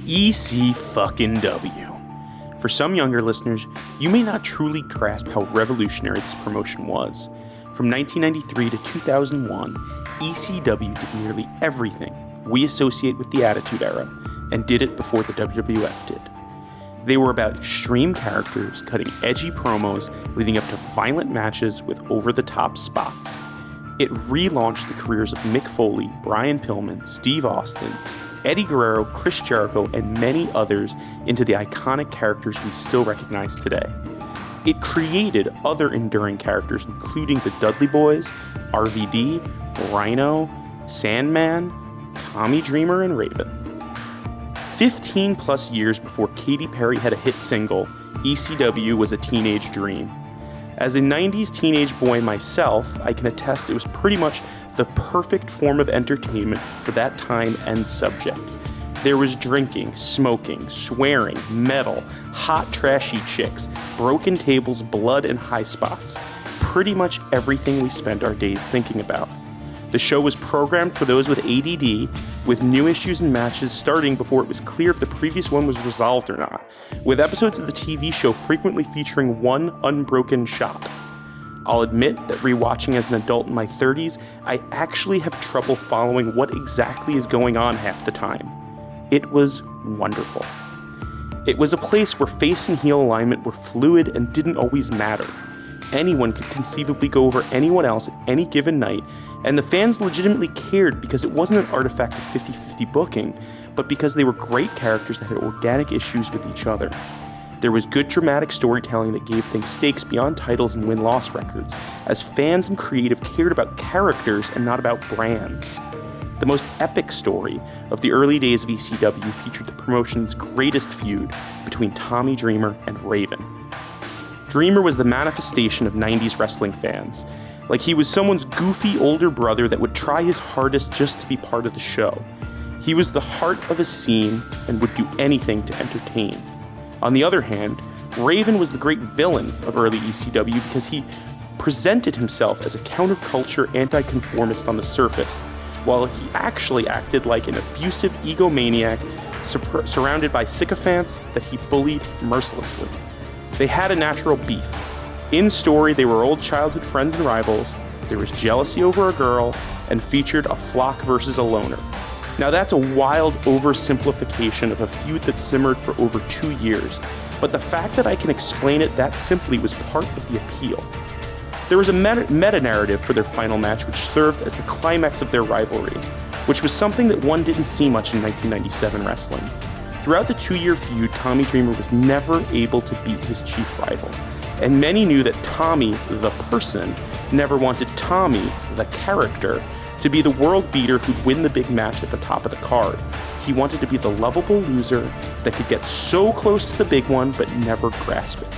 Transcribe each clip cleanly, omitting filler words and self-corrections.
ECW. For some younger listeners, you may not truly grasp how revolutionary this promotion was. From 1993 to 2001, ECW did nearly everything we associate with the Attitude Era, and did it before the WWF did. They were about extreme characters, cutting edgy promos, leading up to violent matches with over-the-top spots. It relaunched the careers of Mick Foley, Brian Pillman, Steve Austin, Eddie Guerrero, Chris Jericho, and many others into the iconic characters we still recognize today. It created other enduring characters, including the Dudley Boys, RVD, Rhino, Sandman, Tommy Dreamer, and Raven. 15 plus years before Katy Perry had a hit single, ECW was a teenage dream. As a 90s teenage boy myself, I can attest it was pretty much the perfect form of entertainment for that time and subject. There was drinking, smoking, swearing, metal, hot trashy chicks, broken tables, blood, and high spots. Pretty much everything we spent our days thinking about. The show was programmed for those with ADD, with new issues and matches starting before it was clear if the previous one was resolved or not, with episodes of the TV show frequently featuring one unbroken shot. I'll admit that rewatching as an adult in my 30s, I actually have trouble following what exactly is going on half the time. It was wonderful. It was a place where face and heel alignment were fluid and didn't always matter. Anyone could conceivably go over anyone else at any given night, and the fans legitimately cared because it wasn't an artifact of 50-50 booking, but because they were great characters that had organic issues with each other. There was good dramatic storytelling that gave things stakes beyond titles and win-loss records, as fans and creative cared about characters and not about brands. The most epic story of the early days of ECW featured the promotion's greatest feud between Tommy Dreamer and Raven. Dreamer was the manifestation of 90s wrestling fans. Like he was someone's goofy older brother that would try his hardest just to be part of the show. He was the heart of a scene and would do anything to entertain. On the other hand, Raven was the great villain of early ECW because he presented himself as a counterculture anti-conformist on the surface, while he actually acted like an abusive egomaniac surrounded by sycophants that he bullied mercilessly. They had a natural beef. In story, they were old childhood friends and rivals, there was jealousy over a girl, and featured a flock versus a loner. Now that's a wild oversimplification of a feud that simmered for over 2 years, but the fact that I can explain it that simply was part of the appeal. There was a meta-narrative for their final match which served as the climax of their rivalry, which was something that one didn't see much in 1997 wrestling. Throughout the 2-year feud, Tommy Dreamer was never able to beat his chief rival, and many knew that Tommy, the person, never wanted Tommy, the character, to be the world beater who'd win the big match at the top of the card. He wanted to be the lovable loser that could get so close to the big one but never grasp it.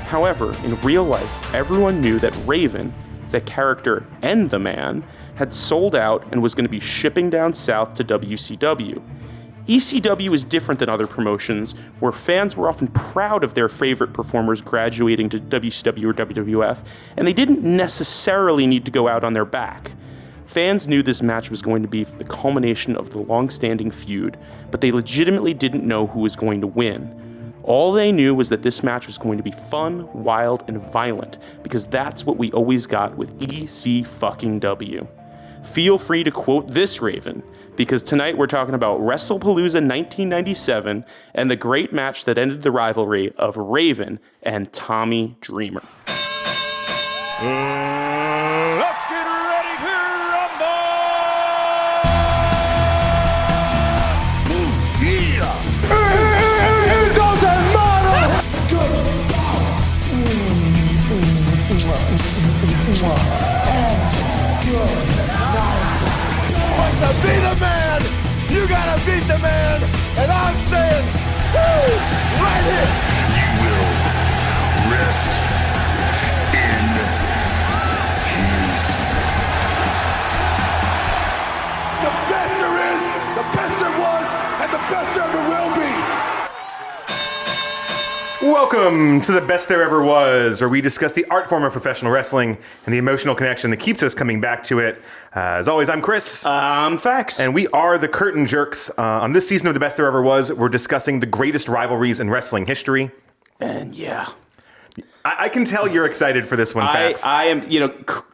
However, in real life, everyone knew that Raven, the character and the man, had sold out and was going to be shipping down south to WCW. ECW is different than other promotions, where fans were often proud of their favorite performers graduating to WCW or WWF, and they didn't necessarily need to go out on their back. Fans knew this match was going to be the culmination of the long-standing feud, but they legitimately didn't know who was going to win. All they knew was that this match was going to be fun, wild, and violent, because that's what we always got with ECW. Feel free to quote this Raven, because tonight we're talking about Wrestlepalooza 1997 and the great match that ended the rivalry of Raven and Tommy Dreamer. Let's get ready to rumble! Here goes our model! But to be the man, you gotta beat the man, and I'm saying, woo, right here. You will rest in peace. The best there is, the best there was, and the best there ever will be. Welcome to the Best There Ever Was, where we discuss the art form of professional wrestling and the emotional connection that keeps us coming back to it. As always, I'm Chris. I'm Fax. And we are the Curtain Jerks. On this season of The Best There Ever Was, we're discussing the greatest rivalries in wrestling history. And yeah. I can tell you're excited for this one, Fax. I am,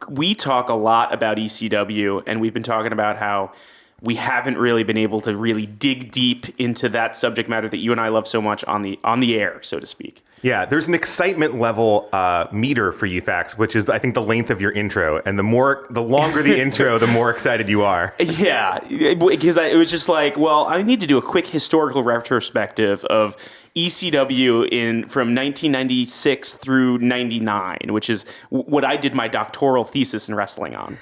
we talk a lot about ECW, and we've been talking about how we haven't really been able to really dig deep into that subject matter that you and I love so much on the air, so to speak. Yeah, there's an excitement level meter for you, Fax, which is, I think, the length of your intro. And the longer the intro, the more excited you are. Yeah, because it was just like, well, I need to do a quick historical retrospective of ECW from 1996 through 99, which is what I did my doctoral thesis in wrestling on.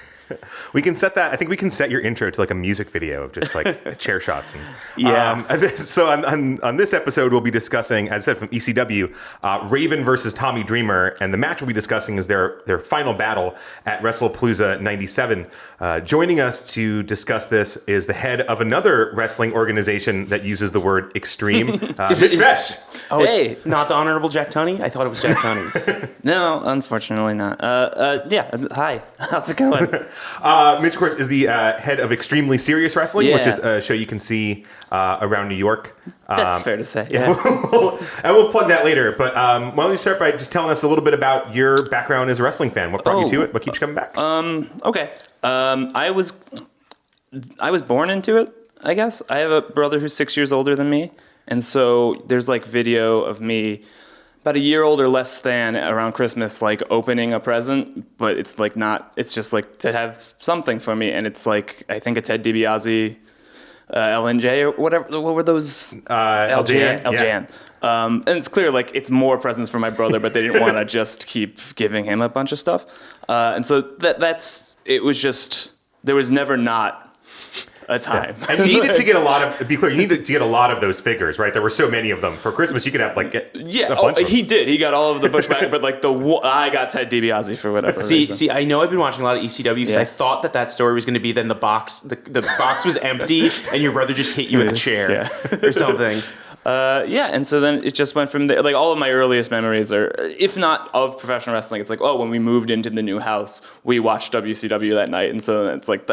We can set that. I think we can set your intro to like a music video of just like chair shots. And, yeah. So on this episode, we'll be discussing, as I said, from ECW, Raven versus Tommy Dreamer, and the match we'll be discussing is their final battle at Wrestlepalooza '97. Joining us to discuss this is the head of another wrestling organization that uses the word extreme, Mitch Fesh. Oh, hey, it's not the Honorable Jack Tunney? I thought it was Jack Tunney. No, unfortunately not. Yeah, hi. How's it going? Mitch, of course, is the head of Xtremely Serious Wrestling, which is a show you can see around New York. That's fair to say. Yeah. And we'll plug that later. But why don't you start by just telling us a little bit about your background as a wrestling fan? What brought you to it? What keeps you coming back? Okay. I was born into it, I guess. I have a brother who's 6 years older than me. And so there's like video of me about a year old or less than around Christmas, like opening a present, but it's like not, it's just like to have something for me. And it's like, I think a Ted DiBiase, LNJ or whatever, what were those? LJN. LJN. Yeah. And it's clear, like, it's more presents for my brother, but they didn't want to just keep giving him a bunch of stuff. And so it was just, there was never not a time. Yeah. And you needed to get a lot of, be clear, you needed to get a lot of those figures, right? There were so many of them. For Christmas, you could have, like, a bunch of them. He did. He got all of the Bushback, but, like, I got Ted DiBiase for whatever reason. See, I know I've been watching a lot of ECW because I thought that story was going to be then the box was empty and your brother just hit you with a chair or something. And so then it just went from there. Like, all of my earliest memories are, if not of professional wrestling, it's like, when we moved into the new house, we watched WCW that night. And so it's like,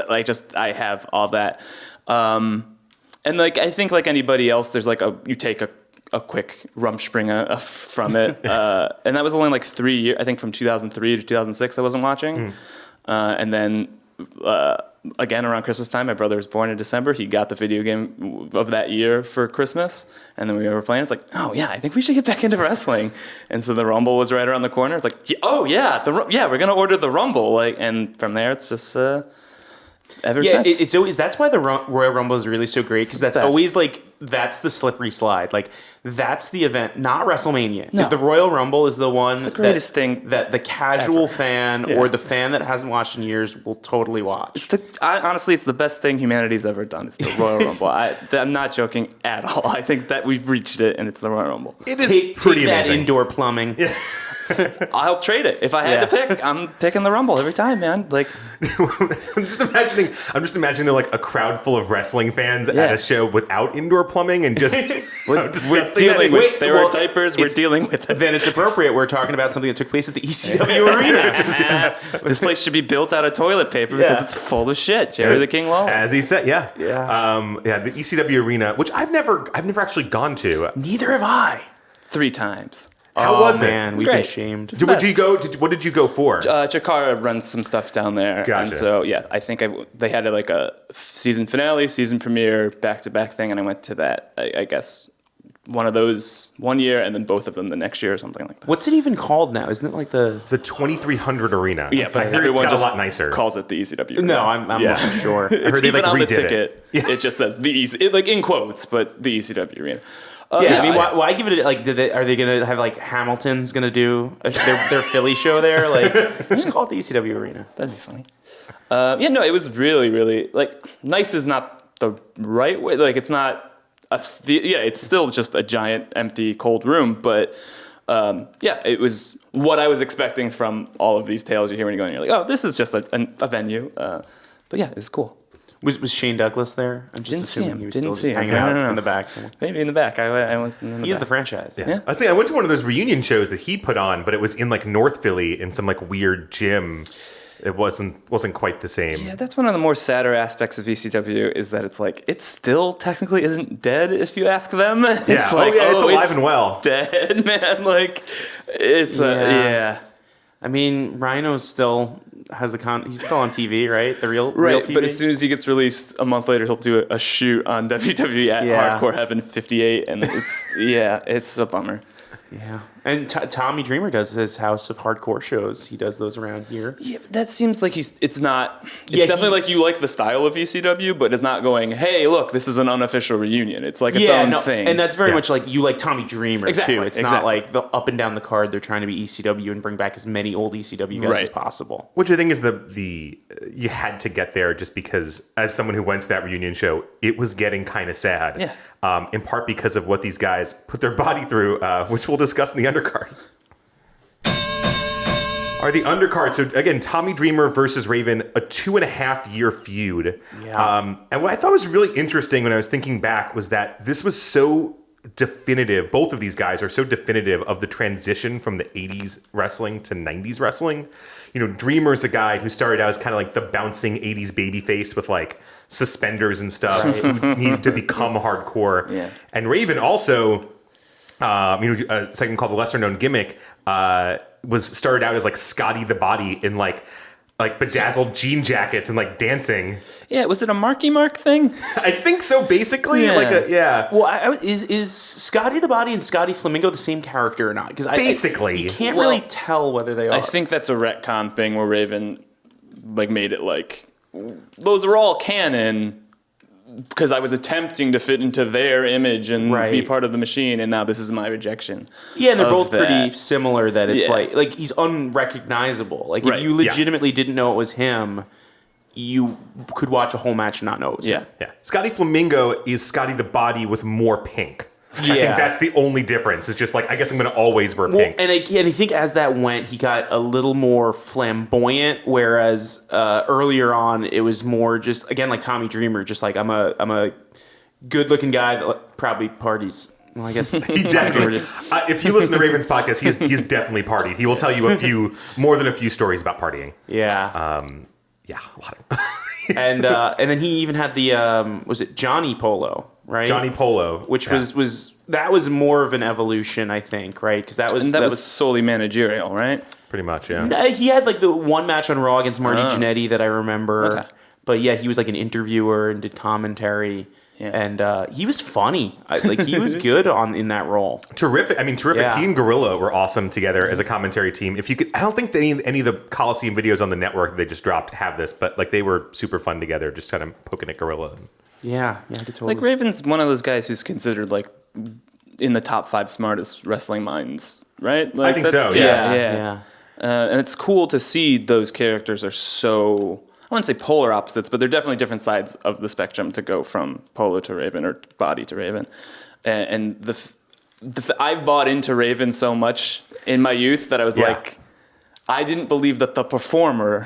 I have all that. And like, I think like anybody else, there's like you take a quick Rumspringa from it. And that was only like 3 years, I think from 2003 to 2006, I wasn't watching. And then, again, around Christmas time, my brother was born in December. He got the video game of that year for Christmas. And then we were playing. It's like, I think we should get back into wrestling. And so the Rumble was right around the corner. It's like, we're going to order the Rumble. Like, and from there, it's just ever since. It's always, that's why the Royal Rumble is really so great, because that's always like, that's the slippery slide. Like, that's the event, not WrestleMania. No. The Royal Rumble is the one the greatest thing that the casual ever. fan or the fan that hasn't watched in years will totally watch. Honestly, it's the best thing humanity's ever done. It's the Royal Rumble. I'm not joking at all. I think that we've reached it, and it's the Royal Rumble. It is Take pretty that amazing. indoor plumbing. Yeah. I'll trade it. If I had to pick, I'm picking the Rumble every time, man. Like, I'm just imagining like a crowd full of wrestling fans at a show without indoor plumbing and just we're dealing with. There were diapers. We're dealing with it. Then it's appropriate. We're talking about something that took place at the ECW arena. This place should be built out of toilet paper because it's full of shit. Jerry the King Lawler. As he said, the ECW arena, which I've never actually gone to. Neither have I. 3 times. How was it? Man, we've been shamed. What did you go for? Chikara runs some stuff down there. Gotcha. And so, I think they had like a season finale, season premiere, back-to-back thing, and I went to that, I guess, one of those 1 year, and then both of them the next year or something like that. What's it even called now? Isn't it like the 2300 Arena? Yeah, but I heard everyone it's got just a lot nicer. calls it the ECW. No, I'm not sure. I heard they even on the redid ticket, it just says the ECW, like in quotes, but the ECW Arena. I mean, why give it like? Are they gonna have like Hamilton's gonna do their Philly show there? Like, just call it the ECW Arena. That'd be funny. It was really, really like nice is not the right way. Like, it's not it's still just a giant empty cold room, but it was what I was expecting from all of these tales you hear when you go in. You're like, oh, this is just a venue. But yeah, it's cool. Was Shane Douglas there? I'm just Didn't see assuming him. he was Didn't still see just him. hanging out No. in the back somewhere. Maybe in the back. I wasn't in the He is back. the franchise. Yeah. I'd say I went to one of those reunion shows that he put on, but it was in like North Philly in some like weird gym. It wasn't quite the same. Yeah, that's one of the more sadder aspects of ECW is that it's like it still technically isn't dead if you ask them. Yeah. It's like, it's alive and well. Dead, man. Like it's yeah. I mean, Rhino still has he's still on TV, right? The real Right, TV. but as soon as he gets released a month later, he'll do a shoot on WWE at Hardcore Heaven 58, and it's a bummer. Yeah, and Tommy Dreamer does his House of Hardcore shows. He does those around here. Yeah, but that seems like it's definitely like you like the style of ECW, but it's not going, hey, look, this is an unofficial reunion. It's like its own thing. And that's very much like you like Tommy Dreamer Exactly, too. It's not like the up and down the card they're trying to be ECW and bring back as many old ECW guys as possible. Which I think is the you had to get there just because as someone who went to that reunion show, it was getting kind of sad. Yeah. In part because of what these guys put their body through, which we'll discuss in the undercard. Are the undercard. So again, Tommy Dreamer versus Raven, a 2.5-year feud. Yeah. And what I thought was really interesting when I was thinking back was that this was so definitive. Both of these guys are so definitive of the transition from the 80s wrestling to 90s wrestling. You know, Dreamer's a guy who started out as kind of like the bouncing 80s babyface with like suspenders and stuff who needed to become hardcore. Yeah. And Raven also, a segment called The Lesser Known Gimmick, was started out as like Scotty the Body in like bedazzled jean jackets and like dancing. Yeah, was it a Marky Mark thing? I think so, basically. Yeah. Well, is Scotty the Body and Scotty Flamingo the same character or not? Because Basically. you can't really tell whether they are. I think that's a retcon thing where Raven like made it like those are all canon because I was attempting to fit into their image and be part of the machine, and now this is my rejection. Yeah, and they're both that. pretty similar. That it's like he's unrecognizable. Like if you legitimately didn't know it was him, you could watch a whole match and not know it was him. Yeah. Scotty Flamingo is Scotty the Body with more pink. I think that's the only difference. It's just like, I guess I'm going to always wear pink. And I think as that went, he got a little more flamboyant, whereas earlier on, it was more just, again, like Tommy Dreamer, just like, I'm a good-looking guy that probably parties. Well, I guess he definitely. If you listen to Raven's podcast, he's definitely partied. He will tell you more than a few stories about partying. Yeah. A lot of and then he even had the was it Johnny Polo, right? Johnny Polo, which was more of an evolution, I think, right? Because that was solely managerial, right? Pretty much, yeah. He had like the one match on Raw against Marty Jannetty that I remember. Okay. But yeah, he was like an interviewer and did commentary. Yeah. And he was funny. He was good in that role. Terrific. I mean, terrific. Yeah. He and Gorilla were awesome together as a commentary team. If you could, I don't think that any of the Coliseum videos on the network that they just dropped have this, but like they were super fun together, just kind of poking at Gorilla. Yeah, I could totally. Like Raven's one of those guys who's considered like in the top 5 smartest wrestling minds, right? Like, I think so. Yeah. And it's cool to see those characters are so. I wouldn't say polar opposites, but they're definitely different sides of the spectrum to go from Polo to Raven or Body to Raven. And I've bought into Raven so much in my youth that I was like, I didn't believe that the performer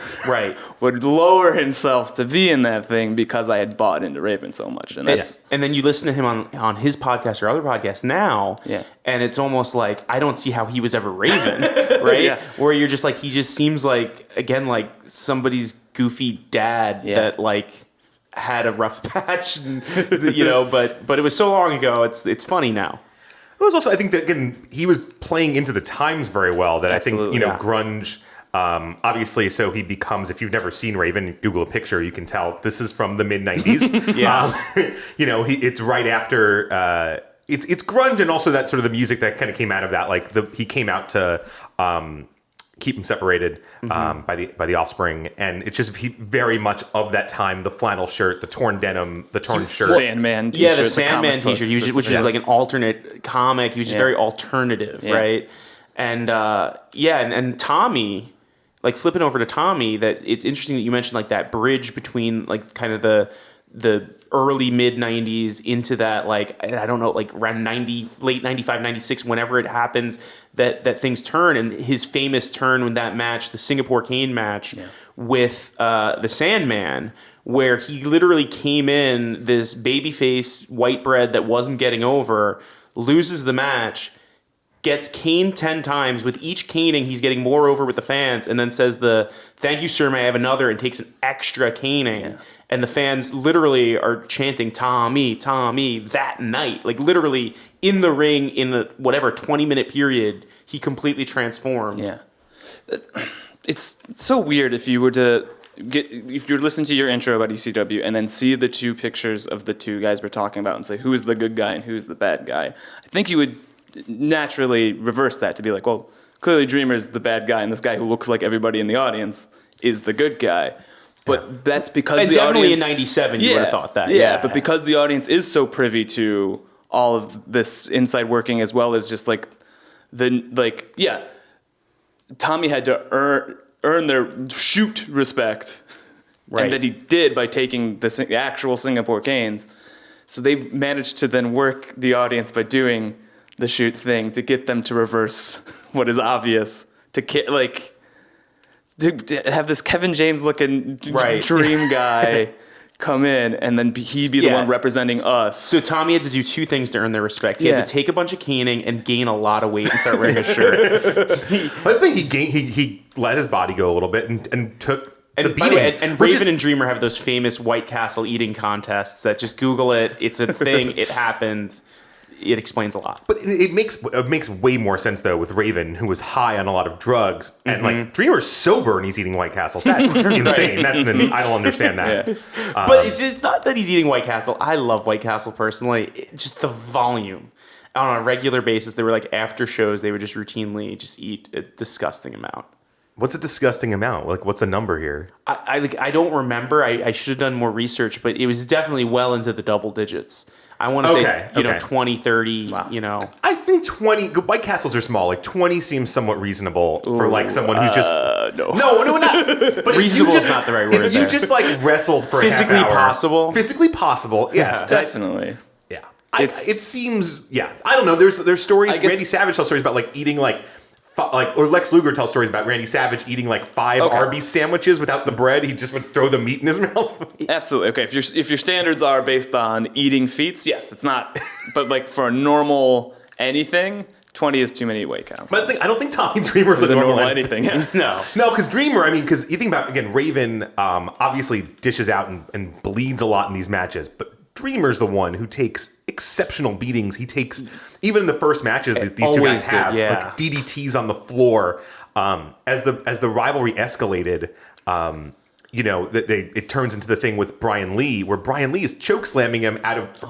would lower himself to be in that thing because I had bought into Raven so much. And then you listen to him on his podcast or other podcasts now, and it's almost like I don't see how he was ever Raven, right? Where you're just like, he just seems like, again, like somebody's goofy dad that like had a rough patch, and, but it was so long ago. It's funny now. It was also, I think that again, he was playing into the times very well. That Absolutely, I think grunge. Obviously, so he becomes. If you've never seen Raven, Google a picture, you can tell this is from the mid '90s. It's right after. It's grunge, and also that sort of the music that kind of came out of that. Like he came out to. Keep Them Separated by the Offspring, and it's just very much of that time. The flannel shirt, the torn denim, the torn shirt, Sandman t-shirt, the Sandman t-shirt, which is like an alternate comic. He was just very alternative, right? And and Tommy, like flipping over to Tommy, that it's interesting that you mentioned like that bridge between like kind of the early mid 90s into that, like I don't know, like around 90, late 95, 96, whenever it happens that things turn. And his famous turn when that match, the Singapore Cane match with the Sandman, where he literally came in this babyface white bread that wasn't getting over, loses the match, gets caned 10 times. With each caning, he's getting more over with the fans, and then says "Thank you, sir, may I have another?" and takes an extra caning. Yeah. And the fans literally are chanting "Tommy, Tommy" that night. Like literally in the ring in the 20-minute period, he completely transformed. Yeah. It's so weird if you were to listen to your intro about ECW and then see the two pictures of the two guys we're talking about and say who is the good guy and who's the bad guy. I think you would naturally reverse that to be like, well, clearly Dreamer's the bad guy and this guy who looks like everybody in the audience is the good guy. But that's because and the definitely audience... in 97 you would have thought that. Yeah, but because the audience is so privy to all of this inside working as well as just Tommy had to earn their shoot respect, right. And that he did by taking the actual Singapore canes. So they've managed to then work the audience by doing the shoot thing to get them to reverse what is obvious, to have this Kevin James looking dream guy come in and then he be the one representing us. So Tommy had to do two things to earn their respect. He had to take a bunch of caning and gain a lot of weight and start wearing a shirt. I think he let his body go a little bit and took the beating. And Raven and Dreamer have those famous White Castle eating contests that just Google it. It's a thing. It happened. It explains a lot. But it makes way more sense, though, with Raven, who was high on a lot of drugs. And, like, Dreamer's sober and he's eating White Castle. That's insane. I don't understand that. Yeah. But it's not that he's eating White Castle. I love White Castle, personally. Just the volume. On a regular basis, they were like, after shows, they would just routinely just eat a disgusting amount. What's a disgusting amount? Like, what's a number here? I don't remember. I should have done more research, but it was definitely well into the double digits. I want to say, 20, 30, wow. I think 20, White Castles are small. Like 20 seems somewhat reasonable for like someone who's just... No, not. But reasonable is not the right word. If you just like wrestled for physically a half hour, possible. Physically possible, yes. Definitely. Yeah. It seems, I don't know. There's stories, Randy Savage tells stories about like eating or Lex Luger tells stories about Randy Savage eating like 5 Arby's sandwiches without the bread. He just would throw the meat in his mouth. Absolutely. Okay, if your standards are based on eating feats, yes, it's not. But like for a normal anything, 20 is too many weight counts. But I don't think Tommy Dreamer's a normal anything. Yeah. No, because Dreamer, because you think about, again, Raven obviously dishes out and bleeds a lot in these matches, but Dreamer's the one who takes exceptional beatings. He takes, even in the first matches these two guys have, like DDTs on the floor. As the rivalry escalated, it turns into the thing with Brian Lee, where Brian Lee is choke slamming him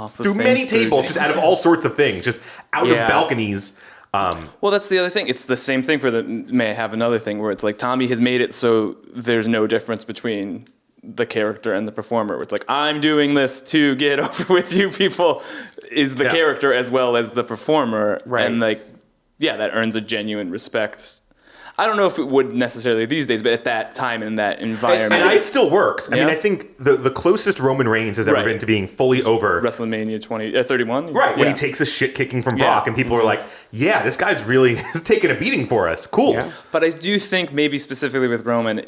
through many tables, just out of all sorts of things, just out of balconies. Well, that's the other thing. It's the same thing for May I Have Another thing, where it's like Tommy has made it so there's no difference between the character and the performer. Where it's like, I'm doing this to get over with you people, is the character as well as the performer. Right. And that earns a genuine respect. I don't know if it would necessarily these days, but at that time in that environment. And it still works. I mean, I think the closest Roman Reigns has ever been to being fully over. WrestleMania 31? Right, when he takes a shit kicking from Brock and people are like, yeah, this guy's really is taking a beating for us. Cool. Yeah. But I do think maybe specifically with Roman,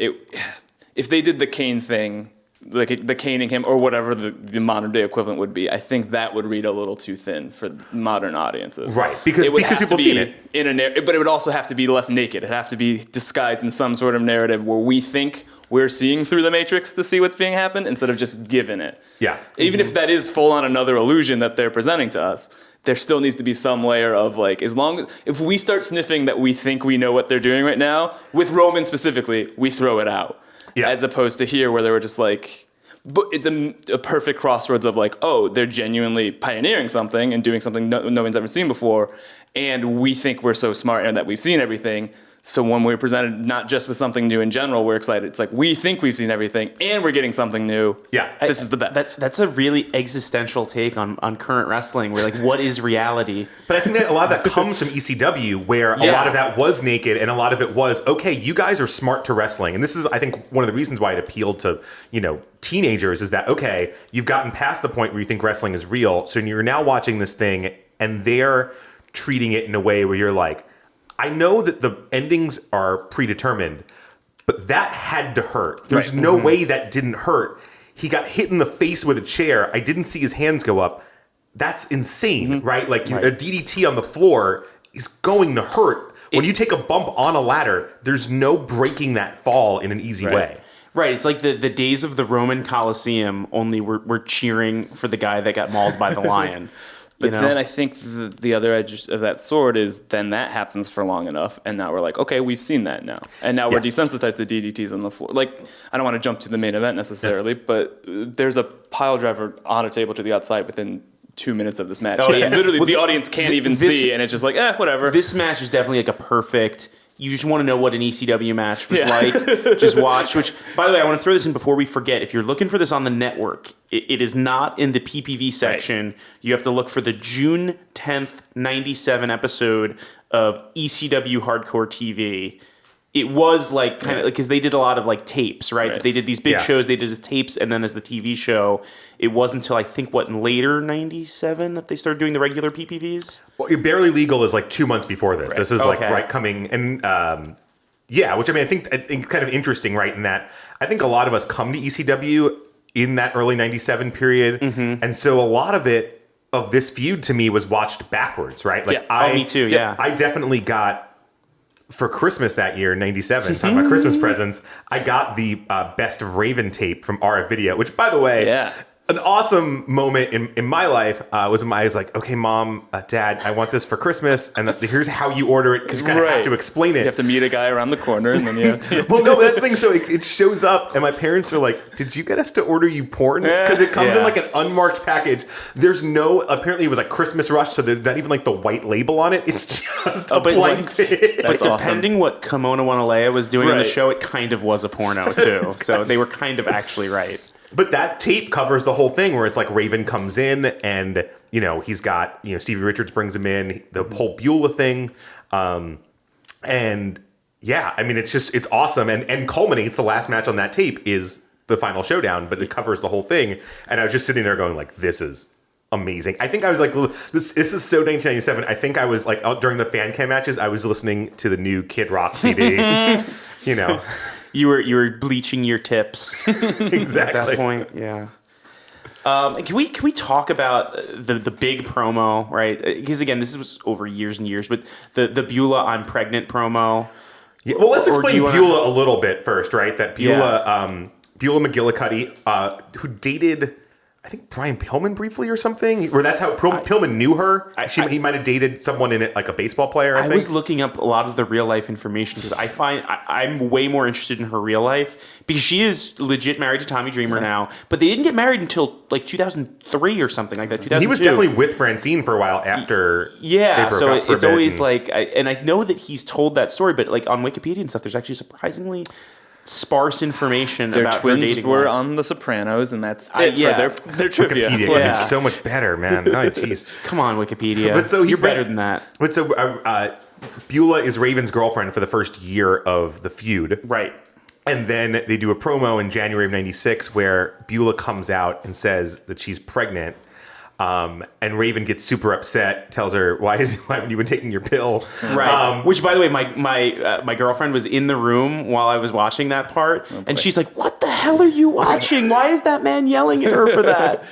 if they did the cane thing, like the caning him or whatever the modern day equivalent would be, I think that would read a little too thin for modern audiences. Right, because people have seen it. But it would also have to be less naked. It'd have to be disguised in some sort of narrative where we think we're seeing through the Matrix to see what's being happened instead of just giving it. Yeah. Even if that is full on another illusion that they're presenting to us, there still needs to be some layer of like, if we start sniffing that we think we know what they're doing right now, with Roman specifically, we throw it out. Yeah. As opposed to here where they were just like, but it's a perfect crossroads of like, oh, they're genuinely pioneering something and doing something no one's ever seen before. And we think we're so smart and that we've seen everything. So when we're presented not just with something new in general, we're excited. It's like we think we've seen everything and we're getting something new. Yeah. This is the best. That's a really existential take on current wrestling. We're like, what is reality? But I think that a lot of that comes from ECW, where a lot of that was naked and a lot of it was, okay, you guys are smart to wrestling. And this is, I think, one of the reasons why it appealed to, teenagers is that, okay, you've gotten past the point where you think wrestling is real. So you're now watching this thing and they're treating it in a way where you're like, I know that the endings are predetermined, but that had to hurt. There's no way that didn't hurt. he got hit in the face with a chair. I didn't see his hands go up. That's insane, right? Like a DDT on the floor is going to hurt. When you take a bump on a ladder, there's no breaking that fall in an easy way. Right, it's like the days of the Roman Colosseum, only we're cheering for the guy that got mauled by the lion. But then I think the other edge of that sword is then that happens for long enough, and now we're like, okay, we've seen that now. And now we're desensitized to DDTs on the floor. Like, I don't want to jump to the main event necessarily, but there's a pile driver on a table to the outside within 2 minutes of this match. Oh, yeah. Literally, the audience can't even see, and it's just like, whatever. This match is definitely like a perfect... You just want to know what an ECW match was like. Just watch. Which, by the way, I want to throw this in before we forget. If you're looking for this on the network, it is not in the PPV section. Right. You have to look for the June 10th, 97 episode of ECW Hardcore TV. It was like kind of like, because they did a lot of like tapes, right? They did these big shows. They did as tapes, and then as the TV show. It wasn't until I think in later '97 that they started doing the regular PPVs. Well, Barely Legal is like 2 months before this. Right. This is like coming and which I think kind of interesting, right? In that I think a lot of us come to ECW in that early '97 period, and so a lot of this feud to me was watched backwards, right? Like me too. Yeah, I definitely got. For Christmas that year, '97, talking about Christmas presents, I got the Best of Raven tape from RF Video, which, by the way, an awesome moment in my life was when I was like, okay, Mom, Dad, I want this for Christmas, and here's how you order it, because you kind of have to explain it. You have to meet a guy around the corner, and then you have to... Well, no, that's the thing. So it shows up, and my parents are like, did you get us to order you porn? Because it comes in like an unmarked package. There's no... Apparently, it was like Christmas Rush, so there's not even like the white label on it. It's just a blank tape. But depending what Kimona Wanalea was doing on the show, it kind of was a porno, too. So they were kind of actually right. But that tape covers the whole thing where it's like Raven comes in and, he's got, Stevie Richards brings him in, the whole Beulah thing. It's awesome. And culminates, the last match on that tape is the final showdown, but it covers the whole thing. And I was just sitting there going like, this is amazing. I think I was like, this is so 1997. I think I was like, during the fan cam matches, I was listening to the new Kid Rock CD, You were bleaching your tips exactly at that point. Yeah. Can we talk about the big promo, right? Because again, this was over years and years, but the Beulah "I'm pregnant" promo. Yeah. Well, let's explain Beulah a little bit first, right? That Beulah Beulah McGillicuddy, who dated, I think, Brian Pillman briefly or something, or that's how Pillman knew her. He might have dated someone in it, like a baseball player. I think. Was looking up a lot of the real life information because I find I'm way more interested in her real life because she is legit married to Tommy Dreamer now, but they didn't get married until like 2003 or something like that. 2002. He was definitely with Francine for a while after. They broke up for it's always like, and I know that he's told that story, but like on Wikipedia and stuff, there's actually surprisingly sparse information about her dating life. Their twins were on The Sopranos, and that's it for their trivia. Wikipedia is so much better, man. Oh, jeez. Come on, Wikipedia. But so you're better than that. But so Beulah is Raven's girlfriend for the first year of the feud. Right. And then they do a promo in January of 96 where Beulah comes out and says that she's pregnant. And Raven gets super upset, tells her, why haven't you been taking your pill? Right. Which, by the way, my girlfriend was in the room while I was watching that part. And she's like, what the hell are you watching? Why is that man yelling at her for that?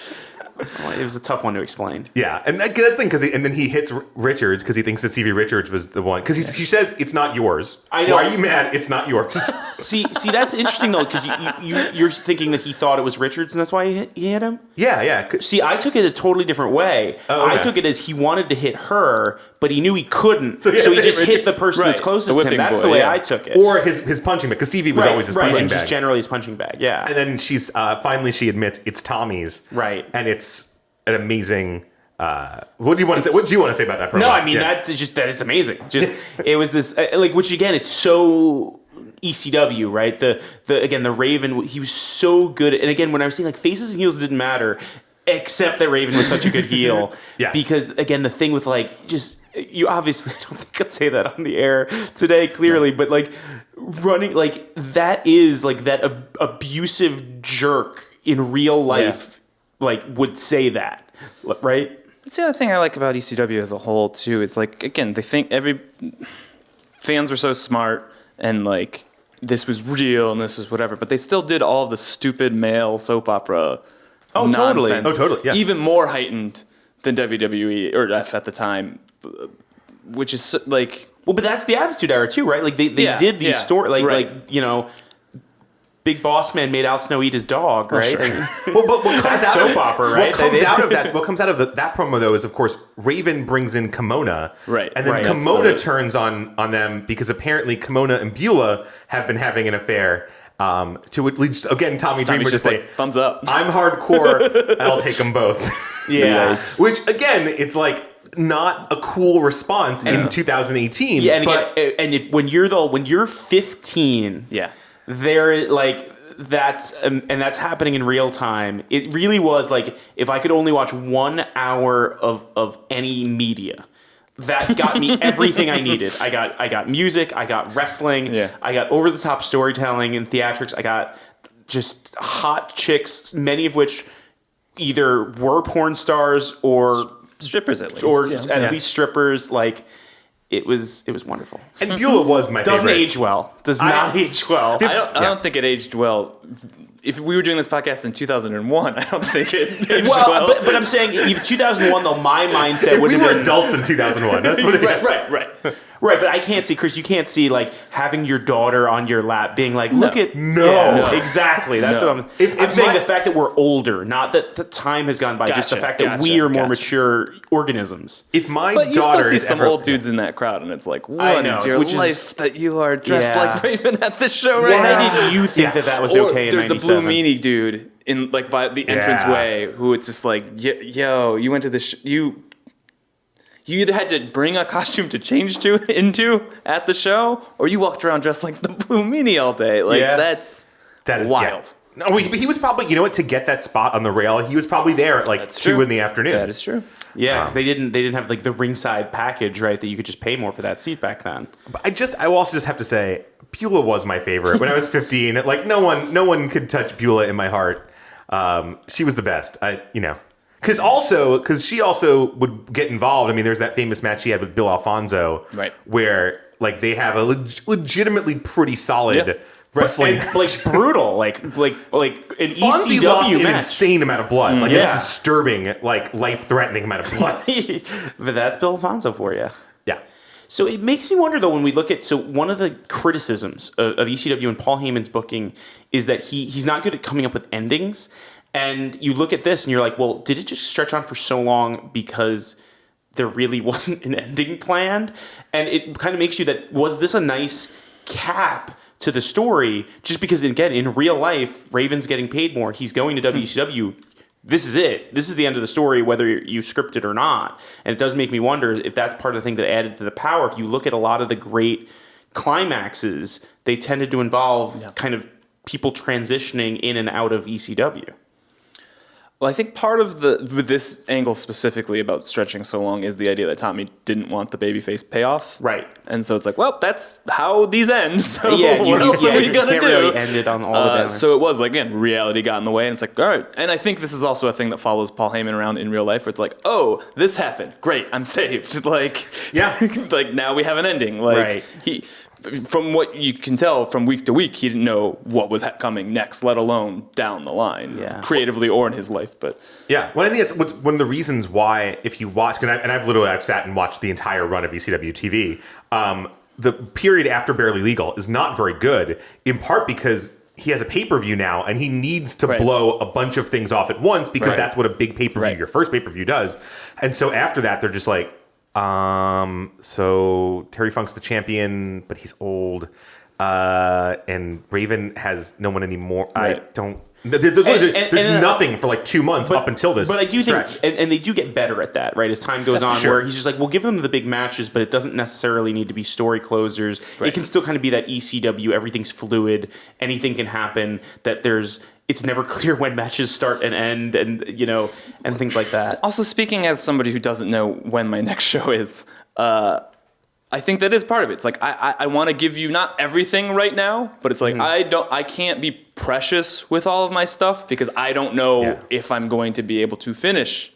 It was a tough one to explain. Yeah, and that's the thing, and then he hits Richards because he thinks that Stevie Richards was the one. Because she says, it's not yours. I know. Why are you mad? It's not yours. See, that's interesting, though, because you're thinking that he thought it was Richards, and that's why he hit him? Yeah. See, I took it a totally different way. Oh, okay. I took it as he wanted to hit her, but he knew he couldn't, so he just hit the person that's closest to him. That's the way I took it. Or his punching bag, because Stevie was always his punching bag. Just generally his punching bag, yeah. And then she's finally she admits it's Tommy's. Right. And it's an amazing... what do you want to say? What do you want to say about that promo? No, I mean that it's amazing. Just it was this which again, it's so ECW, right? The Raven, he was so good. And again, when I was saying like faces and heels didn't matter, except that Raven was such a good heel. Yeah. Because again, the thing with like just you obviously I don't think I'd say that on the air today clearly, but like running like that is like that abusive jerk in real life. Like would say that, right? That's the other thing I like about ECW as a whole too. Is like again, they think fans are so smart and like this was real and this was whatever, but they still did all of the stupid male soap opera. Oh, totally. Nonsense, Oh, totally, yeah. Even more heightened than WWE or F at the time, which is like. Well, but that's the Attitude Era too, right? Like they did these stories, like you know, Big Boss Man made Al Snow eat his dog, right? sure. Well, but what comes out soap of, opera, right? What comes out of that promo though is, of course, Raven brings in Kimona, Right. And then Right. Kimona turns on them because apparently Kimona and Beulah have been having an affair. To at least again, Tommy Dreamer Tommy's just just say, like, thumbs up. "I'm hardcore. I'll take them both." Yeah. Which again, it's like not a cool response in 2018. Yeah, and but again, and when you're 15, Yeah. there like that's happening in real time. It really was like if I could only watch 1 hour of any media, that got me everything I needed. I got music, I got wrestling, Yeah. I got over the top storytelling and theatrics. I got just hot chicks, many of which either were porn stars or Strippers at least. or yeah. at least strippers. Like it was wonderful. and Beulah was my Doesn't favorite. age well. Does not age well. I don't think it aged well. If we were doing this podcast in 2001, I don't think it aged Well, well. but I'm saying even 2001 though, my mindset If would we have were been adults in 2001. That's what it is. right. right. But I can't see, Chris. You can't see like having your daughter on your lap, being like, "Look at No. Yeah, exactly." That's No. what I'm. If I'm saying my- the fact that we're older, not that the time has gone by, just the Gotcha, fact that we are more gotcha. mature organisms. If my But you still daughter see is some ever, old dudes in that crowd, and it's like, I what know, is your which is- life that you are dressed Yeah. like Raven at this show right Why now? did you think that was Or okay in there's a blue 97? meanie dude in like by the entranceway who it's just like, yo, you went to this, you either had to bring a costume to change into at the show, or you walked around dressed like the blue meanie all day. Like Yeah. that is wild. Yeah. No, he was probably, you know what, to get that spot on the rail, he was probably there at like That's 2 true. in the afternoon. That is true. Yeah, 'cause they didn't have like the ringside package, right? That you could just pay more for that seat back then. But I will also just have to say, Beulah was my favorite. When I was 15, like no one could touch Beulah in my heart. She was the best. Because she also would get involved. I mean, there's that famous match she had with Bill Alfonso, Right. where like they have a legitimately pretty solid Yeah. wrestling. And, like brutal, like an Fonzie lost ECW an match. insane amount of blood, like Yeah. a disturbing, like life-threatening amount of blood. But that's Bill Alfonso for you. Yeah. So it makes me wonder, though, when we look at... So one of the criticisms of ECW and Paul Heyman's booking is that he's not good at coming up with endings. And you look at this and you're like, well, did it just stretch on for so long because there really wasn't an ending planned? And it kind of makes you that, was this a nice cap to the story? Just because, again, in real life, Raven's getting paid more. He's going to WCW. This is it. This is the end of the story, whether you script it or not. And it does make me wonder if that's part of the thing that added to the power. If you look at a lot of the great climaxes, they tended to involve kind of people transitioning in and out of ECW. Well, I think part of with this angle specifically about stretching so long is the idea that Tommy didn't want the babyface payoff. Right. And so it's like, well, that's how these end. So Yeah, what else are we you going to can't do? really end it on all the banners. So it was like, again, reality got in the way. And it's like, all right. And I think this is also a thing that follows Paul Heyman around in real life where it's like, oh, this happened. Great. I'm saved. Like, Yeah. like now we have an ending. Like Right. From what you can tell from week to week, he didn't know what was coming next, let alone down the line, creatively or in his life. But Yeah, well, I think it's one of the reasons why, if you watch, and I've sat and watched the entire run of ECW TV. The period after Barely Legal is not very good, in part because he has a pay-per-view now, and he needs to blow a bunch of things off at once because that's what a big pay-per-view, your first pay-per-view, does. And so after that, they're just like, so Terry Funk's the champion, but he's old, and Raven has no one anymore. Right. I don't. There's nothing for like 2 months up until this. But I do stretch. think, and they do get better at that, right? As time goes on, where he's just like, we'll give them the big matches, but it doesn't necessarily need to be story closers. It can still kind of be that ECW, everything's fluid, anything can happen, that it's never clear when matches start and end, and and things like that. also, speaking as somebody who doesn't know when my next show is, I think that is part of it. It's like I want to give you not everything right now, but it's like I can't be precious with all of my stuff because I don't know if I'm going to be able to finish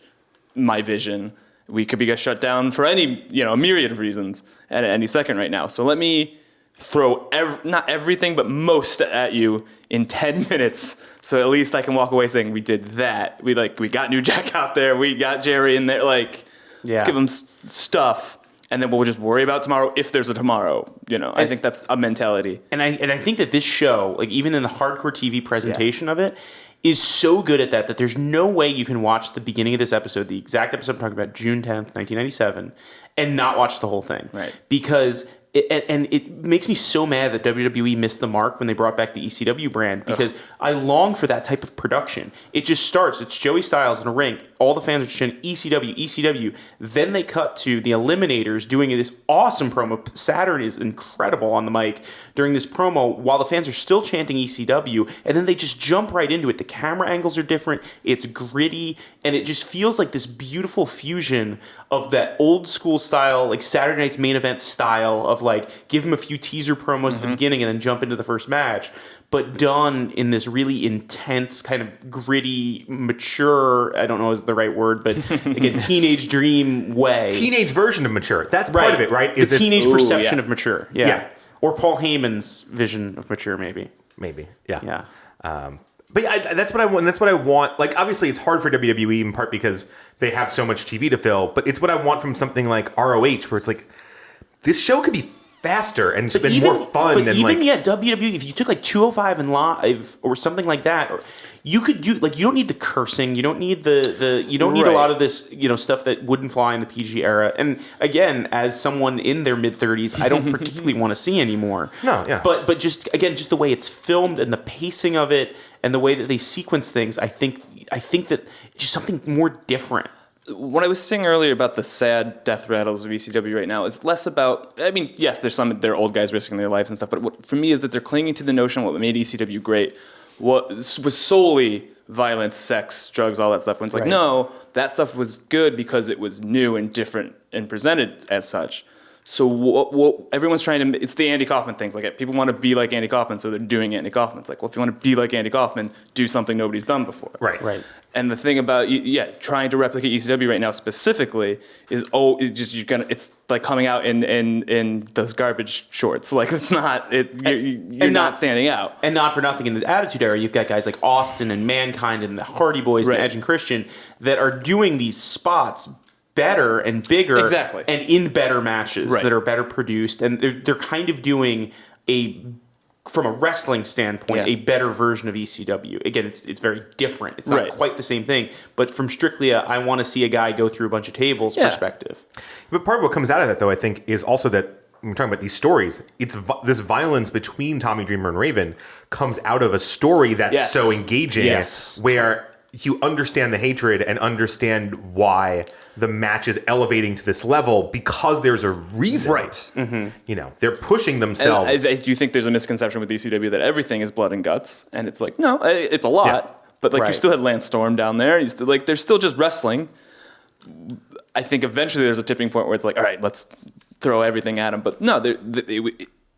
my vision. We could be shut down for any a myriad of reasons at any second right now. So let me throw not everything, but most at you in 10 minutes. So at least I can walk away saying we did that. We got New Jack out there. We got Jerry in there. Let's give them stuff. And then we'll just worry about tomorrow if there's a tomorrow. I think that's a mentality. And I think that this show, like even in the hardcore TV presentation of it, is so good at that there's no way you can watch the beginning of this episode, the exact episode I'm talking about, June 10th, 1997, and not watch the whole thing. Right. Because it makes me so mad that WWE missed the mark when they brought back the ECW brand, because I long for that type of production. It just starts. It's Joey Styles in a ring. All the fans are chanting ECW, ECW. Then they cut to the Eliminators doing this awesome promo. Saturn is incredible on the mic during this promo while the fans are still chanting ECW, and then they just jump right into it. The camera angles are different. It's gritty, and it just feels like this beautiful fusion of that old school style, like Saturday Night's Main Event style of give him a few teaser promos at the beginning and then jump into the first match, but done in this really intense, kind of gritty, mature, I don't know is the right word, but like a teenage dream way. Teenage version of mature. That's part of it, right? The teenage perception of mature. Yeah. Or Paul Heyman's vision of mature, maybe. Maybe. Yeah. Yeah. But that's what I want. That's what I want. Like, obviously, it's hard for WWE in part because they have so much TV to fill. But it's what I want from something like ROH, where it's like this show could be faster and more fun. But WWE, if you took 205 and live or something like that, or you could do you don't need the cursing, you don't need you don't need a lot of this stuff that wouldn't fly in the PG era. And again, as someone in their mid 30s, I don't particularly want to see anymore. No, yeah. But just the way it's filmed and the pacing of it and the way that they sequence things, I think that just something more different. What I was saying earlier about the sad death rattles of ECW right now is less about, yes, they're old guys risking their lives and stuff, but what for me is that they're clinging to the notion what made ECW great was solely violence, sex, drugs, all that stuff. When it's no, that stuff was good because it was new and different and presented as such. So what everyone's trying to, it's the Andy Kaufman things. People want to be like Andy Kaufman, so they're doing Andy Kaufman. It's if you want to be like Andy Kaufman, do something nobody's done before. Right. And the thing about trying to replicate ECW right now specifically is it's like coming out in those garbage shorts. It's not you're not standing out. And not for nothing, in the Attitude Era, you've got guys like Austin and Mankind and the Hardy Boys and Edge and Christian that are doing these spots better and bigger, and in better matches that are better produced, and they're kind of doing from a wrestling standpoint, a better version of ECW. Again, it's very different. It's not quite the same thing, but from strictly I want to see a guy go through a bunch of tables perspective. But part of what comes out of that, though, I think, is also that when we're talking about these stories, it's this violence between Tommy Dreamer and Raven comes out of a story that's so engaging, where you understand the hatred and understand why the match is elevating to this level because there's a reason. Right. Mm-hmm. They're pushing themselves. I do think there's a misconception with ECW that everything is blood and guts, and it's no, it's a lot. But you still had Lance Storm down there. You still they're still just wrestling. I think eventually there's a tipping point where it's all right, let's throw everything at him. But no,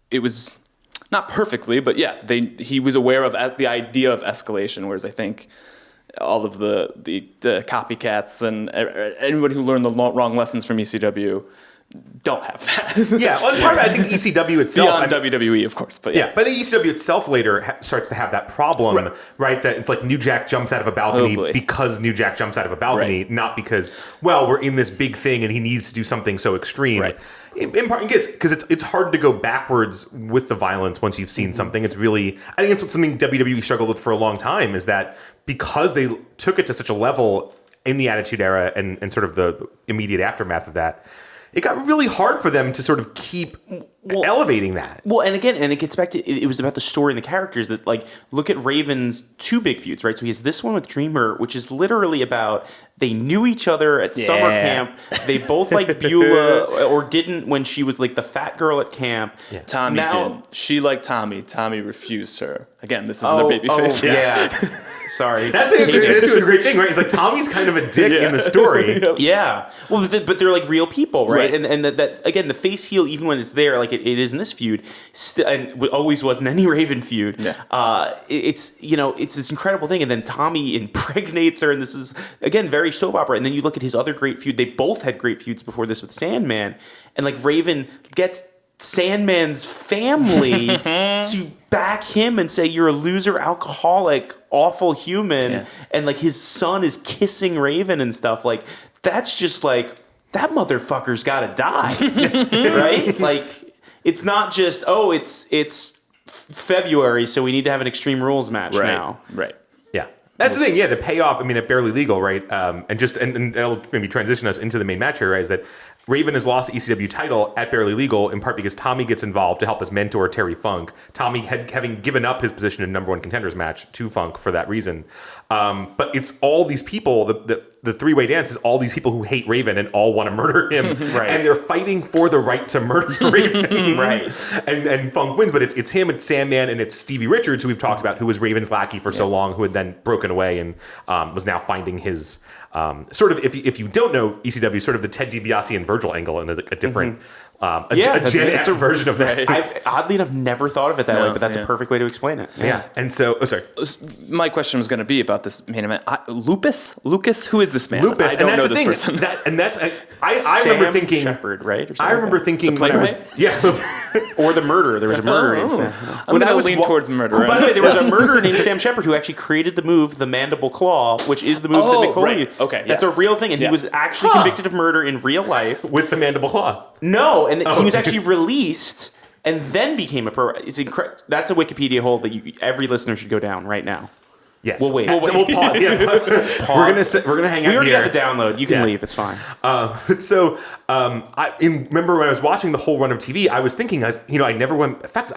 it was not perfectly, but he was aware of the idea of escalation, whereas I think all of the copycats and everybody who learned the wrong lessons from ECW don't have that. Well, part of it, I think ECW itself... Beyond WWE, of course, but but I think ECW itself later starts to have that problem, right? That it's New Jack jumps out of a balcony because New Jack jumps out of a balcony, not because, we're in this big thing and he needs to do something so extreme. Right. In part, because it's hard to go backwards with the violence once you've seen something. It's really, I think it's something WWE struggled with for a long time, is that because they took it to such a level in the Attitude Era and sort of the immediate aftermath of that, it got really hard for them to sort of keep elevating that. Well, and again, it gets back to, it was about the story and the characters that, look at Raven's two big feuds, right? So he has this one with Dreamer, which is literally about they knew each other at summer camp. They both liked Beulah, or didn't when she was the fat girl at camp. Yeah. Tommy did. She liked Tommy. Tommy refused her. Again, this isn't a baby face. Sorry. That's a great thing, right? It's Tommy's kind of a dick in the story. Yeah. Well, but they're real people, right? And that again, the face heel, even when it's there, it is in this feud, and always was in any Raven feud. Yeah. It's this incredible thing, and then Tommy impregnates her, and this is again very soap opera. And then you look at his other great feud; they both had great feuds before this with Sandman, and Raven gets Sandman's family to back him and say you're a loser, alcoholic, awful human, and like his son is kissing Raven and stuff. Like that's just like that motherfucker's gotta die, right? Like it's not just it's February, so we need to have an Extreme Rules match now. Right. Yeah. That's the thing. Yeah, the payoff. I mean, at Barely Legal, right? And it'll maybe transition us into the main match here, right? Is that Raven has lost the ECW title at Barely Legal in part because Tommy gets involved to help his mentor Terry Funk. Tommy having given up his position in number one contenders match to Funk for that reason. But it's all these people. The three-way dance is all these people who hate Raven and all want to murder him, and they're fighting for the right to murder Raven, Right? And Funk wins, but it's him, it's Sandman, and it's Stevie Richards, who we've talked about, who was Raven's lackey for so long, who had then broken away and was now finding his sort of. If you don't know ECW, sort of the Ted DiBiase and Virgil angle in a different, a Gen X version of that. I've oddly enough never thought of it that way, but that's a perfect way to explain it. Yeah. And so, sorry. My question was going to be about this main event. Lucas? Who is this man? Lupus, I don't and that's know the this thing. person. I remember thinking Shepherd, right? Or something I remember like thinking The when I was playwright? or the murderer. There was a murderer named Sam. I'm going to lean towards murder. By the way, there was a murderer named Sam Shepard who actually created the move, the mandible claw, which is the move that Mick Foley right. used. Okay, That's yes. a real thing, and he was actually convicted of murder in real life. with the mandible claw. No, and he was actually released and then became a pro. It's That's a Wikipedia hole that every listener should go down right now. Yes. We'll wait. We'll pause. Yeah. We're gonna hang out We already here. got the download. You can leave. It's fine. Remember when I was watching the whole run of TV, I was thinking, I never went. In fact,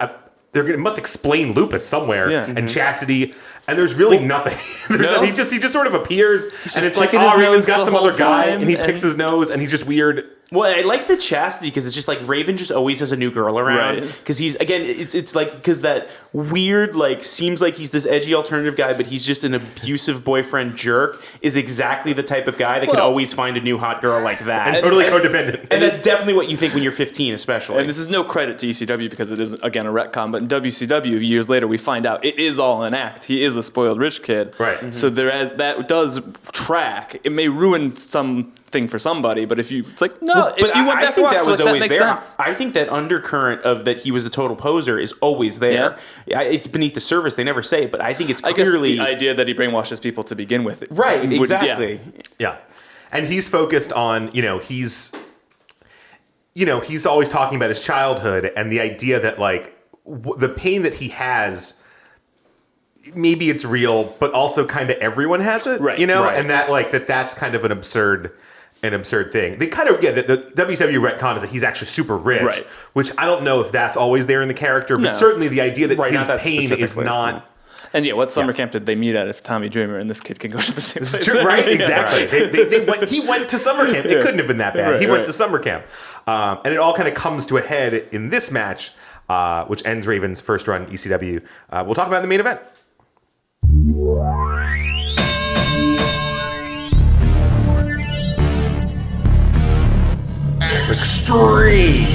must explain Lupus somewhere and Chastity, and there's really nothing. He just sort of appears, and it's like, picking his Raven's nose got the some whole other guy, time, and he picks his nose, and he's just weird. Well, I like the chastity because it's just like Raven just always has a new girl around. Right. Because he's, again, it's like, because that weird, like, seems like he's this edgy alternative guy, but he's just an abusive boyfriend jerk, is exactly the type of guy that can always find a new hot girl like that. And totally codependent. And that's definitely what you think when you're 15, especially. And this is no credit to ECW because it is, again, a retcon, but in WCW, years later, we find out it is all an act. He is a spoiled rich kid. Right. Mm-hmm. So that does track. It may ruin something for somebody, but if you, it's like, no, if you went back to watch, that makes sense. I think that undercurrent of that he was a total poser is always there. Yeah. It's beneath the surface. They never say it, but I think it's clearly... I guess the idea that he brainwashes people to begin with. Right, exactly. Yeah. And he's focused on, he's always talking about his childhood and the idea that, like, the pain that he has, maybe it's real, but also kind of everyone has it, right? Right. And that, like, that's kind of an absurd thing. They kind of get that the WCW retcon is that he's actually super rich, right? Which I don't know if that's always there in the character, but certainly the idea that his pain is not. Yeah. And what summer camp did they meet at if Tommy Dreamer and this kid can go to the same place? True, right? Exactly. He went to summer camp. It couldn't have been that bad. He went to summer camp. And it all kind of comes to a head in this match, which ends Raven's first run in ECW. We'll talk about in the main event. Extreme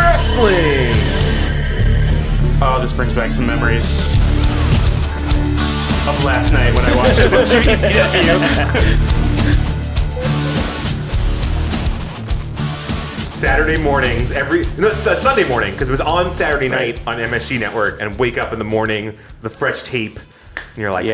Wrestling. Oh, this brings back some memories of last night when I watched a bunch of ECW. Saturday mornings, it's a Sunday morning, because it was on Saturday night on MSG Network, and wake up in the morning, the fresh tape, and you're like,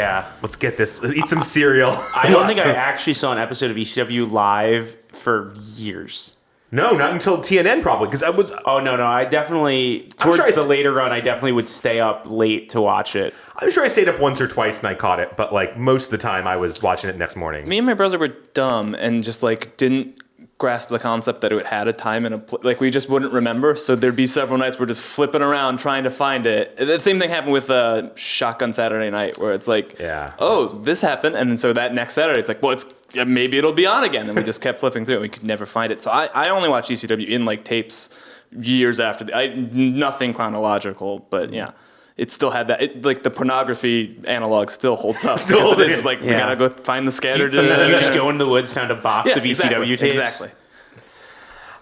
let's get this, let's eat some cereal. I don't think I actually saw an episode of ECW live for years. No, not until TNN probably, because I was... Oh, no, I definitely, towards the later run, I definitely would stay up late to watch it. I'm sure I stayed up once or twice and I caught it, but like most of the time I was watching it next morning. Me and my brother were dumb and just like didn't grasp the concept that it had a time and like we just wouldn't remember. So there'd be several nights we're just flipping around trying to find it. The same thing happened with Shotgun Saturday Night, where it's like, oh, this happened, and then so that next Saturday it's like, well, maybe it'll be on again, and we just kept flipping through it. We could never find it. So I only watched ECW in like tapes years after nothing chronological, but yeah. It still had that, like the pornography analog still holds up. It's just like, we gotta go find the scatter. You just go into the woods, found a box of ECW tapes. Exactly.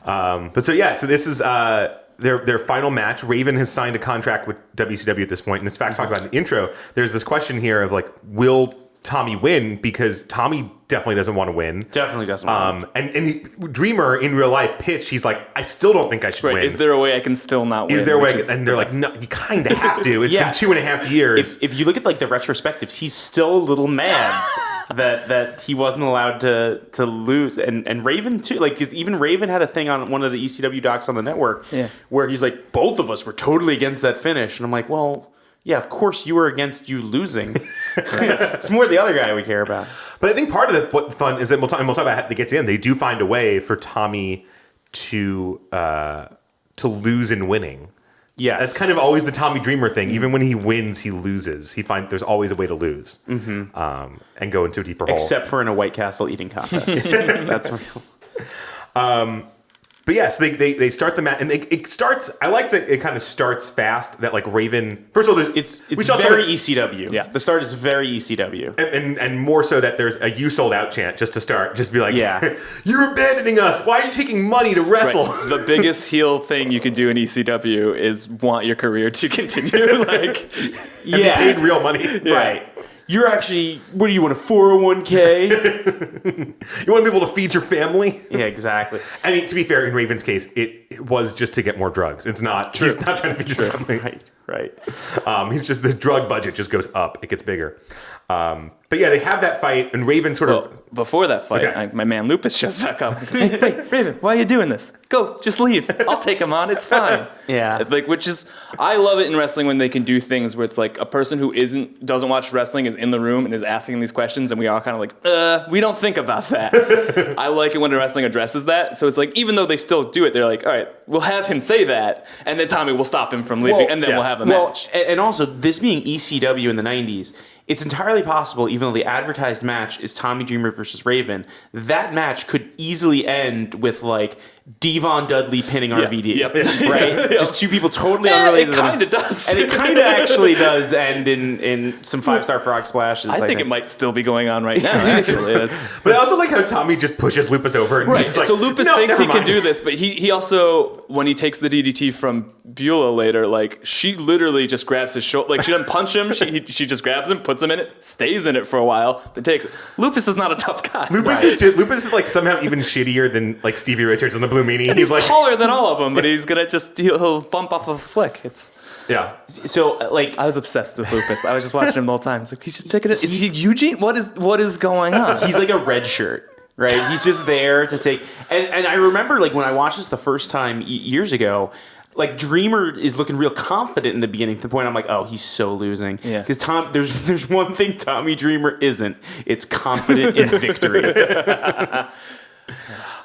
So this is their final match. Raven has signed a contract with WCW at this point, and in fact, talked about in the intro, there's this question here of like, will Tommy win because Tommy definitely doesn't want to win. Definitely doesn't want to And Dreamer in real life pitch, he's like, I still don't think I should win. Is there a way I can still not win? Is there a way? And they're like, no, you kind of have to. It's been 2.5 years. If you look at like the retrospectives, he's still a little mad that he wasn't allowed to lose. And Raven too, like, 'cause even Raven had a thing on one of the ECW docs on the network where he's like, both of us were totally against that finish. And I'm like, well, yeah, of course you were against you losing. It's more the other guy we care about. But I think part of what fun is that we'll talk about how they get to the end. They do find a way for Tommy to lose in winning. Yes. That's kind of always the Tommy Dreamer thing. Even when he wins, he loses. There's always a way to lose and go into a deeper hole. Except for in a White Castle eating contest. That's real. But yeah, so they start the match, and it starts. I like that it kind of starts fast. That like Raven. First of all, It's very ECW. Yeah, the start is very ECW, and more so that there's a "you sold out" chant just to start. Just be like, you're abandoning us. Why are you taking money to wrestle? Right. The biggest heel thing you can do in ECW is want your career to continue. Like, be paid real money, right? You're actually, what do you want, a 401k? You want to be able to feed your family? Yeah, exactly. I mean, to be fair, in Raven's case, it was just to get more drugs. It's not, he's not trying to feed his family. Right. He's just, the drug budget just goes up. It gets bigger. But yeah, they have that fight, and Raven sort of... Before that fight, my man Lupus shows back up. And goes, hey, Raven, why are you doing this? Go, just leave. I'll take him on. It's fine. Yeah. Like, which is, I love it in wrestling when they can do things where it's like a person who doesn't watch wrestling is in the room and is asking these questions, and we all kind of like, we don't think about that. I like it when wrestling addresses that. So it's like, even though they still do it, they're like, all right, we'll have him say that, and then Tommy will stop him from leaving, and then we'll have a match. And also, this being ECW in the 90s, it's entirely possible, even though the advertised match is Tommy Dreamer versus Raven, that match could easily end with, like, Devon Dudley pinning RVD. Right? Just two people totally unrelated. It kind of does. And it kind of actually does end in some 5-star frog splashes. I think it might still be going on right now, actually. But I also like how Tommy just pushes Lupus over. And just like, so Lupus thinks he can do this, but he also, when he takes the DDT from Beulah later, like, she literally just grabs his shoulder. Like, she doesn't punch him. She just grabs him, puts him in it, stays in it for a while, then takes it. Lupus is not a tough guy. Lupus is like somehow even shittier than like Stevie Richards and the Blue Meanie. He's like taller than all of them, but he's gonna he'll bump off of a flick. So like I was obsessed with Lupus. I was just watching him the whole time. It's like he's just picking it. Is he Eugene? What is going on? He's like a red shirt. Right? He's just there to take and I remember like when I watched this the first time years ago, like Dreamer is looking real confident in the beginning to the point I'm like, oh, he's so losing. Yeah. Because there's one thing Tommy Dreamer isn't. It's confident in victory.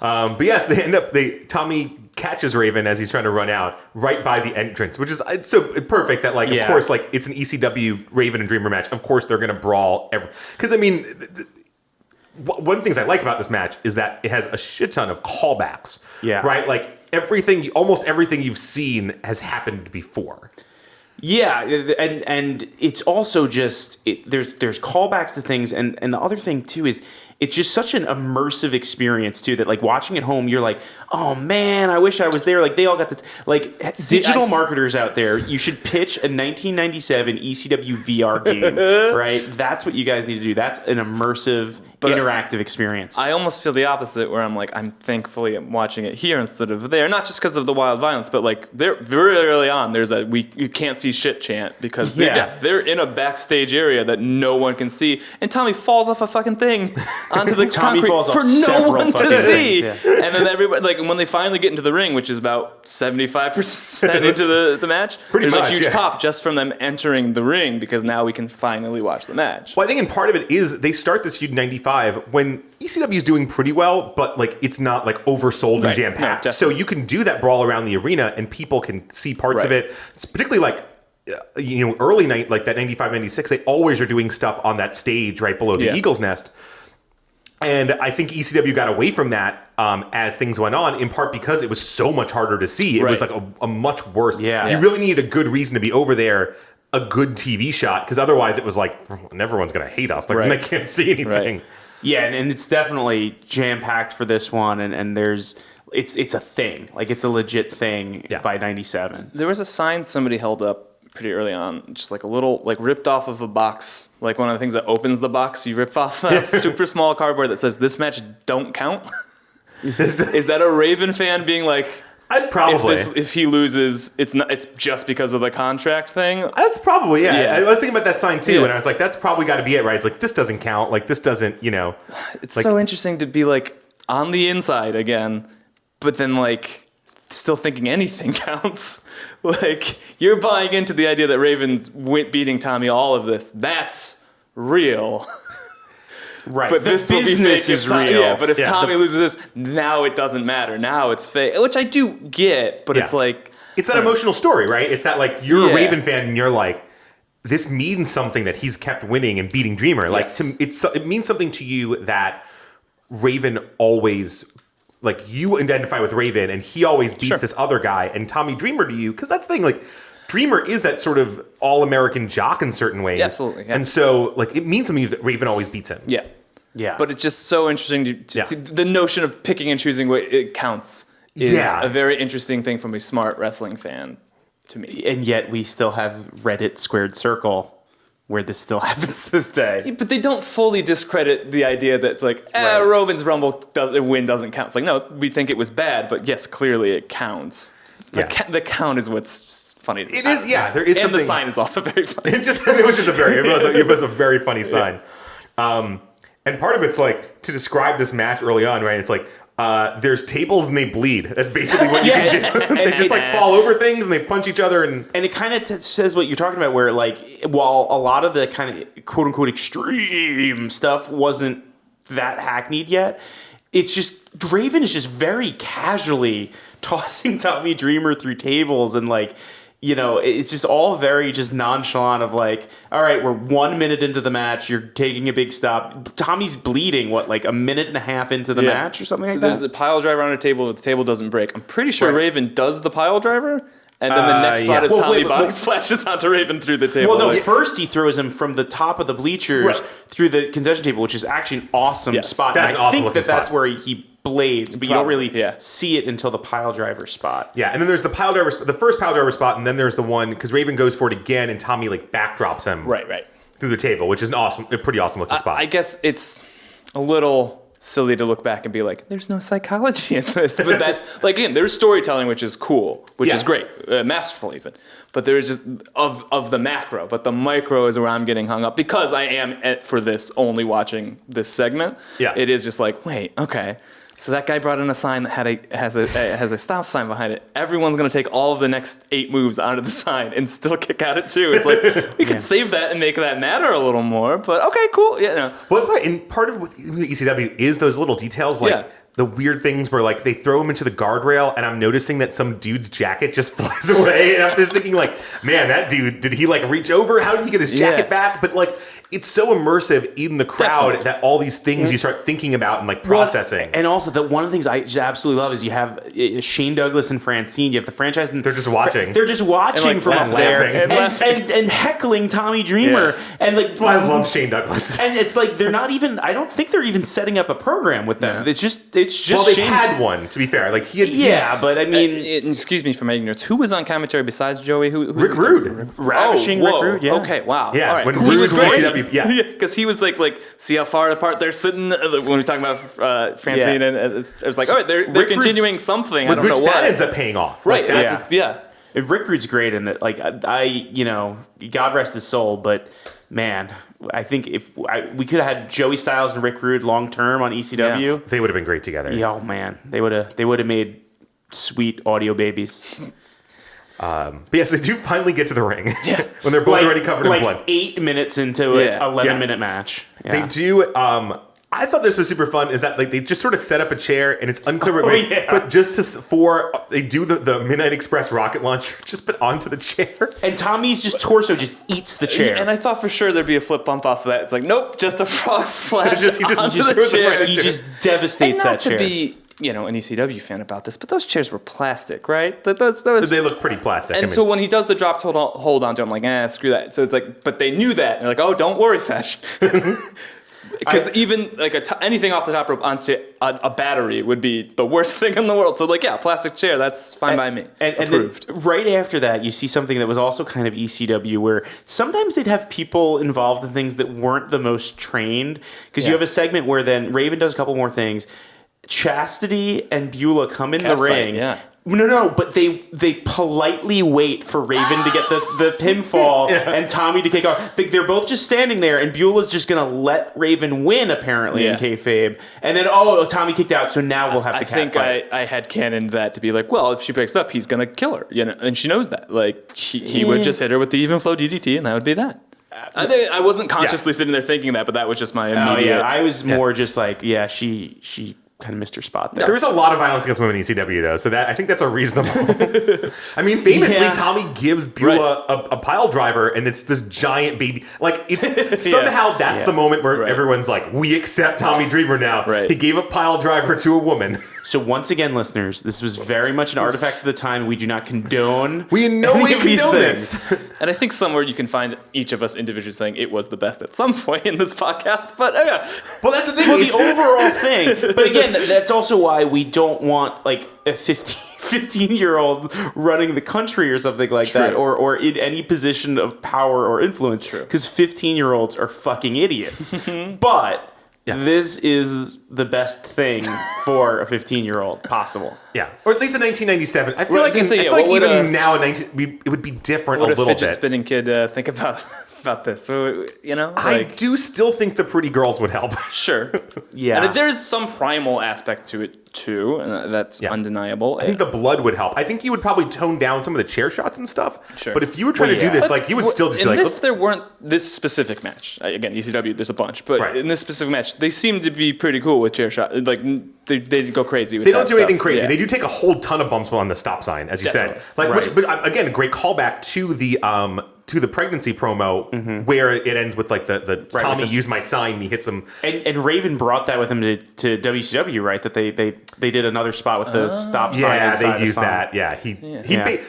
But yes, Tommy catches Raven as he's trying to run out right by the entrance, which is it's so perfect that of course like it's an ECW Raven and Dreamer match. Of course they're gonna brawl because I mean. One of the things I like about this match is that it has a shit ton of callbacks. Yeah. Right? Like almost everything you've seen has happened before. Yeah, and it's also just there's callbacks to things, and the other thing too is it's just such an immersive experience too that like watching at home you're like, oh man, I wish I was there. Like they all got digital marketers out there. You should pitch a 1997 ECW VR game, right? That's what you guys need to do. That's an immersive, interactive experience. I almost feel the opposite, where I'm like, I'm thankfully watching it here instead of there, not just because of the wild violence, but like very early on, there's you can't see shit chant because they're in a backstage area that no one can see, and Tommy falls off a fucking thing onto the concrete for no one to see. And then everybody, like when they finally get into the ring, which is about 75% into the match, there's a huge pop just from them entering the ring because now we can finally watch the match. Well, I think in part of it is they start this feud in 95 when ECW is doing pretty well, but like it's not like oversold and jam-packed. No, so you can do that brawl around the arena and people can see parts of it. It's particularly like early night, like that 95, 96, they always are doing stuff on that stage right below the Eagle's Nest. And I think ECW got away from that as things went on, in part because it was so much harder to see. It was like a much worse. Yeah. You really needed a good reason to be over there, a good TV shot, because otherwise it was like, everyone's going to hate us. Like, they can't see anything. Right. Yeah, and it's definitely jam-packed for this one, and there's... It's a thing. Like, it's a legit thing by 97. There was a sign somebody held up pretty early on, just like a little, like ripped off of a box, like one of the things that opens the box, you rip off a super small cardboard that says, "This match don't count." Is that a Raven fan being like, probably. if he loses, it's just because of the contract thing? That's probably, yeah. I was thinking about that sign too, Yeah. and I was like, that's probably got to be it, right? It's like, this doesn't count. Like, this doesn't, It's like, so interesting to be like on the inside again, but then like still thinking anything counts. Like, you're buying into the idea that Raven's beating Tommy all of this. That's real. Right. But the this will be business fake is if Tommy, real. yeah, but if Tommy loses this, now it doesn't matter. Now it's fake, which I do get, but it's like... It's that emotional story, right? It's that, like, you're a Yeah. Raven fan and you're like, this means something that he's kept winning and beating Dreamer. Like, Yes. it means something to you that Raven always... Like, you identify with Raven and he always beats this other guy, and Tommy Dreamer to you, because that's the thing, like, Dreamer is that sort of all-American jock in certain ways. Yeah, absolutely, yeah. And so, like, it means something that Raven always beats him. Yeah. Yeah. But it's just so interesting to the notion of picking and choosing what it counts is a very interesting thing from a smart wrestling fan to me. And yet we still have Reddit squared circle where this still happens to this day. But they don't fully discredit the idea that it's like, Roman's Rumble win doesn't count. It's like, no, we think it was bad, but yes, clearly it counts. The count is what's funny. It is, yeah. There is and something... the sign is also very funny. It was a very funny sign. And part of it's like, to describe this match early on, right? It's like, there's tables and they bleed. That's basically what you can do. They just like fall over things and they punch each other. And it kind of says what you're talking about, where like, while a lot of the kind of quote unquote extreme stuff wasn't that hackneyed yet, it's just, Raven is just very casually tossing Tommy Dreamer through tables, and like, it's just all very just nonchalant of like, all right, we're 1 minute into the match, you're taking a big stop. Tommy's bleeding, like a minute and a half into the match or something like that? So there's a pile driver on a table, but the table doesn't break. I'm pretty sure Raven does the pile driver, and then the next spot is Tommy Box flashes onto Raven through the table. Well, no, first he throws him from the top of the bleachers through the concession table, which is actually an awesome spot. That's and an awesome I think that's spot. where he blades, but you don't really see it until the pile driver spot. Yeah, and then there's the pile driver, the first pile driver spot, and then there's the one, because Raven goes for it again, and Tommy like backdrops him through the table, which is a pretty awesome looking spot. I guess it's a little silly to look back and be like, there's no psychology in this. But that's, like, again, there's storytelling, which is cool, which is great, masterful even. But there's just, of the macro. But the micro is where I'm getting hung up, because I am, for this, only watching this segment. Yeah. It is just like, wait, okay. So that guy brought in a sign that has a stop sign behind it. Everyone's going to take all of the next 8 moves onto the sign and still kick out at 2. It's like, we could save that and make that matter a little more. But okay, cool. Yeah, no. Well, and part of what ECW is those little details, like the weird things where like they throw him into the guardrail, and I'm noticing that some dude's jacket just flies away, and I'm just thinking like, man, that dude, did he like reach over? How did he get his jacket back? But like, it's so immersive in the crowd that all these things you start thinking about and like processing. And also, that one of the things I just absolutely love is you have Shane Douglas and Francine. You have the franchise, and they're just watching. They're just watching and, like, from up there and heckling Tommy Dreamer. And like, that's why I love Shane Douglas. And it's like they're not even. I don't think they're even setting up a program with them. It's just. Well, they Shane. had one, to be fair. Like he had, but I mean, excuse me for my ignorance. Who was on commentary besides Joey? Rick Rude, ravishing Rick Rude. Yeah. Okay, wow. Yeah, all right. when He was great. ECW, because he was like, see how far apart they're sitting when we're talking about Francine, and it was like, all right, they're continuing something. I don't know what. That ends up paying off, right? Like, That's Rick Rude's great in that. Like God rest his soul, but man, I think if we could have had Joey Styles and Rick Rude long term on ECW, they would have been great together. Yeah, oh man, they would have made sweet audio babies. But yes, they do finally get to the ring when they're both already covered in blood. 8 minutes into an 11-minute match. Yeah. They do. I thought this was super fun. Is that like they just sort of set up a chair and it's unclear, but just they do the Midnight Express rocket launcher just put onto the chair, and Tommy's torso just eats the chair. And I thought for sure there'd be a flip bump off of that. It's like, nope, just a frog splash he just onto the chair. He just devastates that chair. And not to be an ECW fan about this, but those chairs were plastic, right? They look pretty plastic. And so when he does the drop hold on to, I'm like, screw that. So it's like, but they knew that. And they're like, oh, don't worry, Fesh. Because even like anything off the top rope onto a battery would be the worst thing in the world. So like, yeah, plastic chair, that's fine by me. And Approved. then right after that, you see something that was also kind of ECW, where sometimes they'd have people involved in things that weren't the most trained. Because you have a segment where then Raven does a couple more things. Chastity and Beulah come in the ring. Yeah. No, but they politely wait for Raven to get the pinfall and Tommy to kick off. They're both just standing there, and Beulah's just gonna let Raven win apparently in kayfabe. And then Tommy kicked out, so now we'll have the cat fight. I had cannoned that to be like, well, if she breaks up, he's gonna kill her, and she knows that. Like he would just hit her with the even flow DDT, and that would be that. I wasn't consciously sitting there thinking that, but that was just my immediate. I was more just like, she kind of missed her spot there. There was a lot of violence against women in ECW though, so that I think that's a reasonable. I mean, famously, Tommy gives Beulah a pile driver, and it's this giant baby. Like it's somehow that's the moment where everyone's like, "We accept Tommy Dreamer now." Right. He gave a pile driver to a woman. So once again, listeners, this was very much an artifact of the time. We do not condone. We in no way any of these condone things. this. And I think somewhere you can find each of us individually saying it was the best at some point in this podcast. But Well, that's the thing. Well, the overall thing. But again, that's also why we don't want like a 15-year-old running the country or something like that, or in any position of power or influence. Because 15-year-olds are fucking idiots. But this is the best thing for a 15-year-old possible. Yeah, or at least in 1997. I feel like, even now it would be different a little bit. What would a fidget spinning kid think about this? You know, I do still think the pretty girls would help. Sure. Yeah. And there's some primal aspect to it too, and that's undeniable. I think the blood would help. I think you would probably tone down some of the chair shots and stuff. Sure. But if you were trying to do this, like you would still just be like, there weren't this specific match. Again, ECW, there's a bunch, but in this specific match, they seem to be pretty cool with chair shots. Like they go crazy with. They don't do anything stuff. crazy. Yeah. They do take a whole ton of bumps on the stop sign, as you said. Like, but again, a great callback to the pregnancy promo where it ends with like the Tommy used my sign, and he hits him. And Raven brought that with him to WCW, right? That they did another spot with the stop sign. Yeah, inside they the used sign. that. Yeah,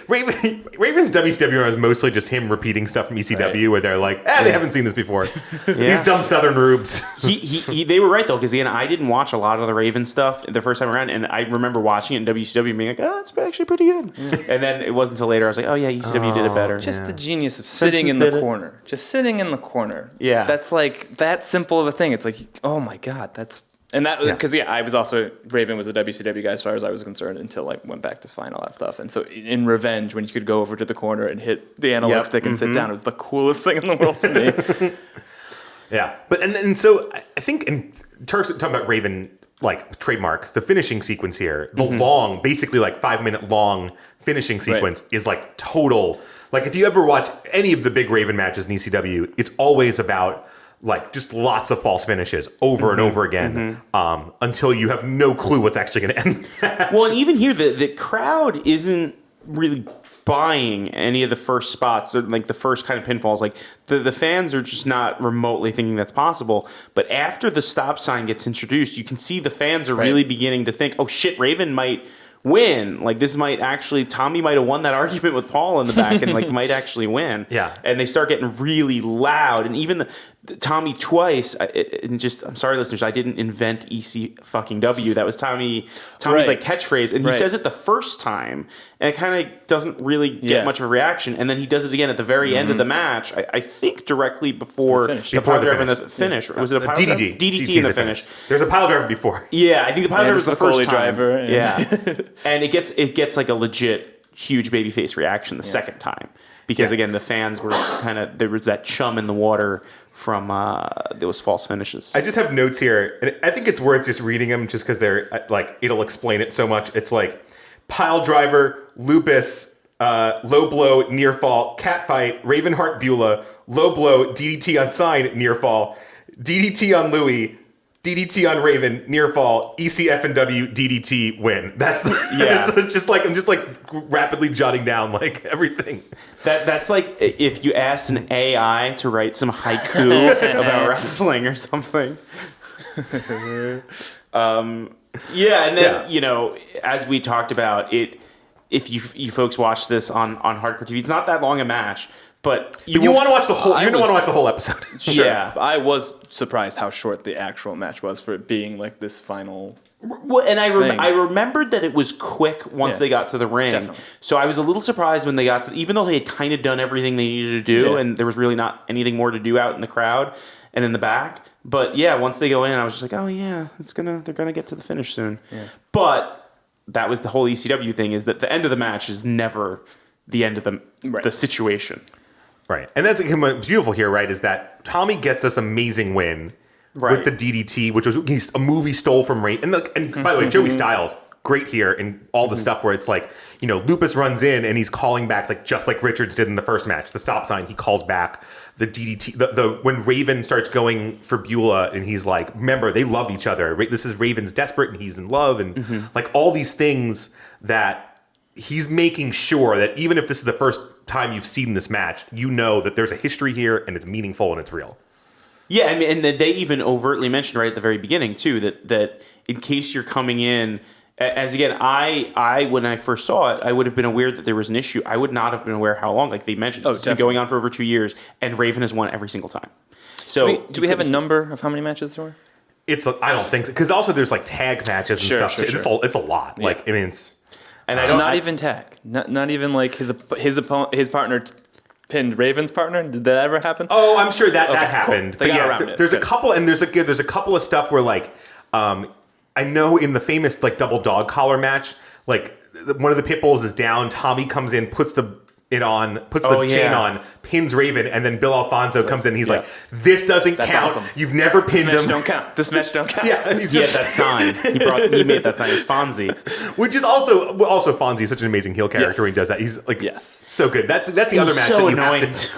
Raven's WCW was mostly just him repeating stuff from ECW, where they're like, they haven't seen this before. These dumb Southern rubes. They were right though, because again, I didn't watch a lot of the Raven stuff the first time around, and I remember watching it in WCW and being like, it's actually pretty good. And then it wasn't until later I was like, ECW did it better. Just the genius of sitting in the corner. Just sitting in the corner. Yeah. That's like that simple of a thing. It's like, oh my God, that's. And that, because I was also, Raven was a WCW guy as far as I was concerned until I went back to find all that stuff. And so in Revenge, when you could go over to the corner and hit the analog stick and sit down, it was the coolest thing in the world to me. Yeah. But, and so I think in terms of talking about Raven, like trademarks, the finishing sequence here, the long, basically like 5-minute long finishing sequence is like total. Like if you ever watch any of the big Raven matches in ECW, it's always about like just lots of false finishes over and over again until you have no clue what's actually going to end. Well, and even here, the crowd isn't really buying any of the first spots, or like the first kind of pinfalls. Like the fans are just not remotely thinking that's possible. But after the stop sign gets introduced, you can see the fans are really beginning to think, oh shit, Raven might win. Like this might actually, Tommy might have won that argument with Paul in the back and like might actually win. Yeah. And they start getting really loud. And even the Tommy twice, I'm sorry listeners, I didn't invent EC-fucking-W. That was Tommy's like catchphrase. And he says it the first time and it kind of doesn't really get much of a reaction. And then he does it again at the very end of the match. I think directly before the finish. Was it a pile driver? DDT in the finish. There's a pile driver before. Yeah, I think the pile driver was the first time. Driver. Yeah. And it gets like a legit huge babyface reaction the second time. Because again, the fans were there was that chum in the water from those false finishes. I just have notes here, and I think it's worth just reading them just because they're like, it'll explain it so much. It's like pile driver, lupus, low blow, near fall, cat fight, Ravenheart Beulah, low blow, DDT on sign, near fall, DDT on Louie, DDT on Raven, near fall, ECF&W, DDT, win. That's it's just like I'm just like rapidly jotting down like everything. That's like if you asked an AI to write some haiku about wrestling or something. And then as we talked about it, if you folks watch this on Hardcore TV, it's not that long a match. But You want to watch the whole. You're gonna want to watch the whole episode. Sure. Yeah. I was surprised how short the actual match was for it being like this final. Well, and thing. I remembered that it was quick once Yeah. they got to the ring. Definitely. So I was a little surprised when they got to, even though they had kind of done everything they needed to do, Yeah. and there was really not anything more to do out in the crowd and in the back. But yeah, once they go in, I was just like, oh yeah, they're gonna get to the finish soon. Yeah. But that was the whole ECW thing, is that the end of the match is never the end of the situation. Right, and that's what's beautiful here, right? Is that Tommy gets this amazing win with the DDT, which was a movie stole from Ray. And by the way, Joey Styles, great here, and all the stuff where it's like, Lupus runs in and he's calling back, like just like Richards did in the first match, the stop sign. He calls back the DDT. When Raven starts going for Beulah, and he's like, remember, they love each other. This is Raven's desperate, and he's in love, and like all these things that he's making sure that even if this is the first time you've seen this match, that there's a history here and it's meaningful and it's real. Yeah, I mean, and they even overtly mentioned right at the very beginning too that in case you're coming in, as again, I when I first saw it, I would have been aware that there was an issue. I would not have been aware how long. Like they mentioned, it's been going on for over 2 years, and Raven has won every single time. So Do we have a number of how many matches there were? I don't think so, because also there's like tag matches and stuff. Sure. It's a lot. Yeah. Like I mean, it's and so not even tag, not even like his partner pinned Raven's partner. Did that ever happen? Oh, I'm sure that happened. Cool. They got around it. There's a couple, and there's a couple of stuff where like I know in the famous like double dog collar match, like one of the pit bulls is down. Tommy comes in, puts the chain on, pins Raven, and then Bill Alfonso comes in. And he's like, "This doesn't count. Awesome. You've never pinned him. This match don't count." Yeah, and he had that sign. He made that sign. It's Fonzie, which is also Fonzie is such an amazing heel character when he does that. He's like, so good. That's the other match so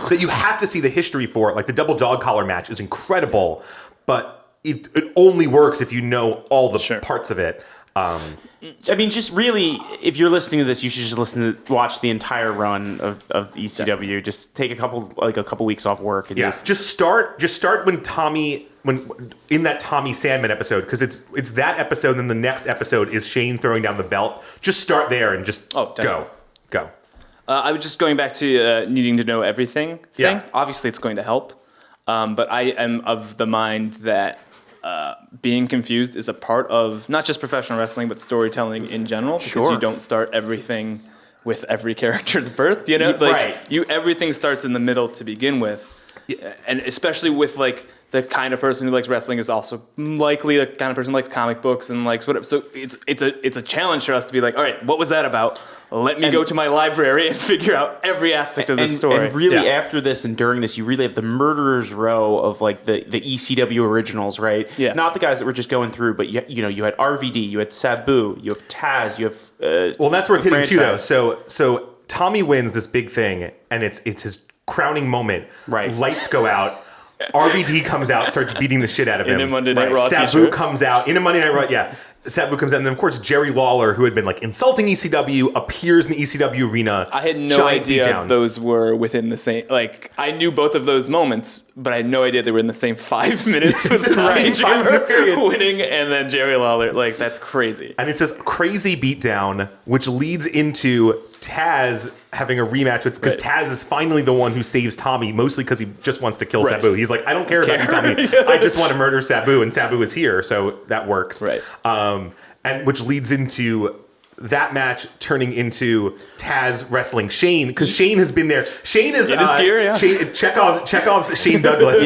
that you have to see the history for. Like the double dog collar match is incredible, but it only works if you know all the parts of it. I mean, just really, if you're listening to this, you should just watch the entire run of ECW. Definitely. Just take a couple weeks off work and just start when in that Tommy Sandman episode, because it's that episode, and then the next episode is Shane throwing down the belt. Just start there and just go. I was just going back to needing to know everything thing. Yeah. Obviously, it's going to help, but I am of the mind that being confused is a part of not just professional wrestling, but storytelling in general. Because you don't start everything with every character's birth. Everything starts in the middle to begin with, and especially with like the kind of person who likes wrestling is also likely the kind of person who likes comic books and likes whatever. So it's a challenge for us to be like, all right, what was that about? Let me go to my library and figure out every aspect of this story. And really, after this and during this, you really have the murderer's row of like the ECW originals, right? Yeah. Not the guys that were just going through, but you had RVD, you had Sabu, you have Taz, you have. Well, that's worth hitting too, though. So Tommy wins this big thing, and it's his crowning moment. Right. Lights go out. RVD comes out, starts beating the shit out of him. In a Monday Night Raw Sabu t-shirt. comes out in a Monday Night Raw. Yeah. Sabu comes out, and then of course Jerry Lawler, who had been like insulting ECW, appears in the ECW arena. I had no idea those were within the same. Like I knew both of those moments, but I had no idea they were in the same 5 minutes with Ryan Jamer winning, and then Jerry Lawler. Like that's crazy. And it's this crazy beatdown, which leads into Taz having a rematch with, because Taz is finally the one who saves Tommy, mostly because he just wants to kill Sabu. He's like, I don't care about you, Tommy. I just want to murder Sabu, and Sabu is here, so that works. Right. And which leads into that match turning into Taz wrestling Shane, because Shane has been there. Shane is in his gear, yeah. Chekhov's Shane Douglas,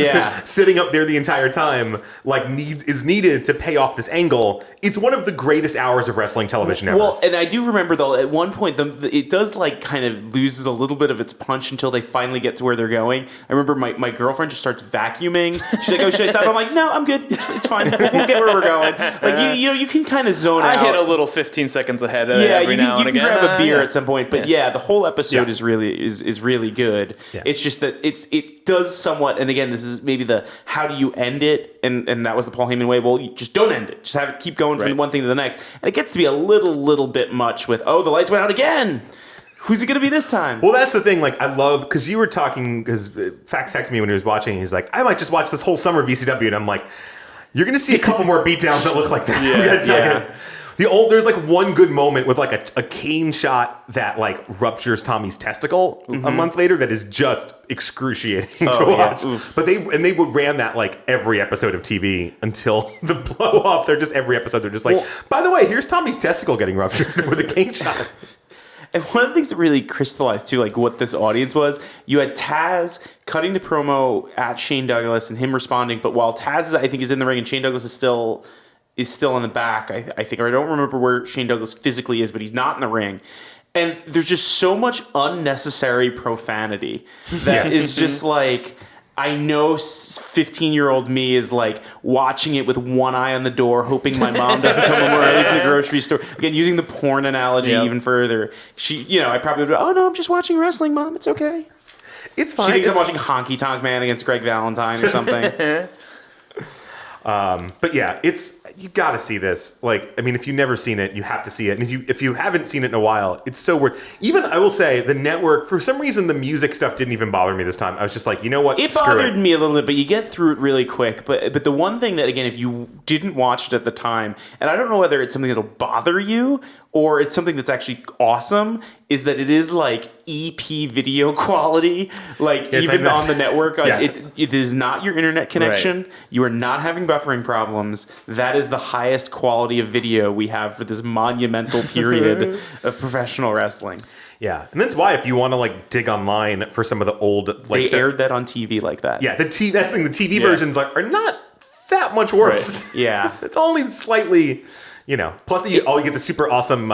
sitting up there the entire time, like is needed to pay off this angle. It's one of the greatest hours of wrestling television ever. Well, and I do remember though, at one point, it does like kind of loses a little bit of its punch until they finally get to where they're going. I remember my girlfriend just starts vacuuming. She's like, "Oh, should I stop?" I'm like, "No, I'm good. It's fine. We'll get where we're going." Like you can kind of zone out. I hit a little 15 seconds ahead. Every now and again. You can grab a beer at some point, but the whole episode is really good. Yeah. It's just that it does somewhat, and again, this is maybe the how do you end it, and that was the Paul Heyman way. Well, you just don't end it. Just have it keep going from one thing to the next, and it gets to be a little bit much with the lights went out again. Who's it going to be this time? Well, that's the thing. Like, I love, because you were talking, because Fax texted me when he was watching. He's like, I might just watch this whole summer of ECW, and I'm like, you're going to see a couple more beatdowns that look like that. I'm going to tell you. There's like one good moment with like a cane shot that like ruptures Tommy's testicle a month later that is just excruciating to watch. But they ran that like every episode of TV until the blow off. They're just every episode. They're just like, by the way, here's Tommy's testicle getting ruptured with a cane shot. And one of the things that really crystallized too, like what this audience was, you had Taz cutting the promo at Shane Douglas and him responding. But while Taz I think is in the ring and Shane Douglas is still in the back, I think, or I don't remember where Shane Douglas physically is, but he's not in the ring. And there's just so much unnecessary profanity that is just like, I know 15-year-old me is like watching it with one eye on the door, hoping my mom doesn't come home early from the grocery store. Again, using the porn analogy even further. I probably would, oh no, I'm just watching wrestling, Mom. It's okay. It's fine. She thinks I'm watching Honky Tonk Man against Greg Valentine or something. But yeah, you got to see this. Like, I mean, if you've never seen it, you have to see it. And if you haven't seen it in a while, it's so worth. Even I will say, the network, for some reason, the music stuff didn't even bother me this time. I was just like, you know what? It bothered me a little bit, but you get through it really quick. But the one thing that, again, if you didn't watch it at the time, and I don't know whether it's something that'll bother you or it's something that's actually awesome, is that it is like EP video quality. Like, even on the network, it is not your internet connection. Right. You are not having buffering problems. That is the highest quality of video we have for this monumental period of professional wrestling. Yeah, and that's why if you want to like dig online for some of the old, like they aired that on TV like that. Yeah, that's the thing. The TV versions are not that much worse. Right. Yeah, it's only slightly, Plus, you get the super awesome,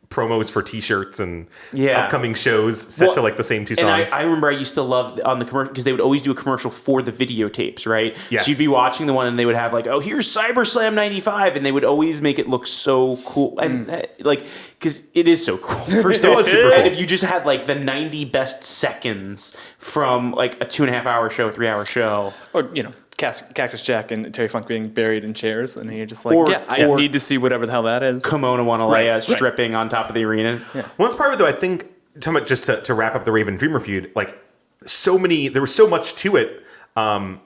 promos for T-shirts and upcoming shows set to like the same two songs. And I remember I used to love on the commercial because they would always do a commercial for the videotapes, right? Yes. So you'd be watching the one and they would have like, oh, here's CyberSlam 95, and they would always make it look so cool and because it is so cool. First of all, super cool. And if you just had like the 90 best seconds from like a 2.5 hour show, 3 hour show, or Cactus Jack and Terry Funk being buried in chairs, and you're just like, I need to see whatever the hell that is. Kimono Wanalea stripping on top of the arena. Yeah. Well, that's part of it, though. I think, talking about just to wrap up the Raven Dreamer feud, like there was so much to it, and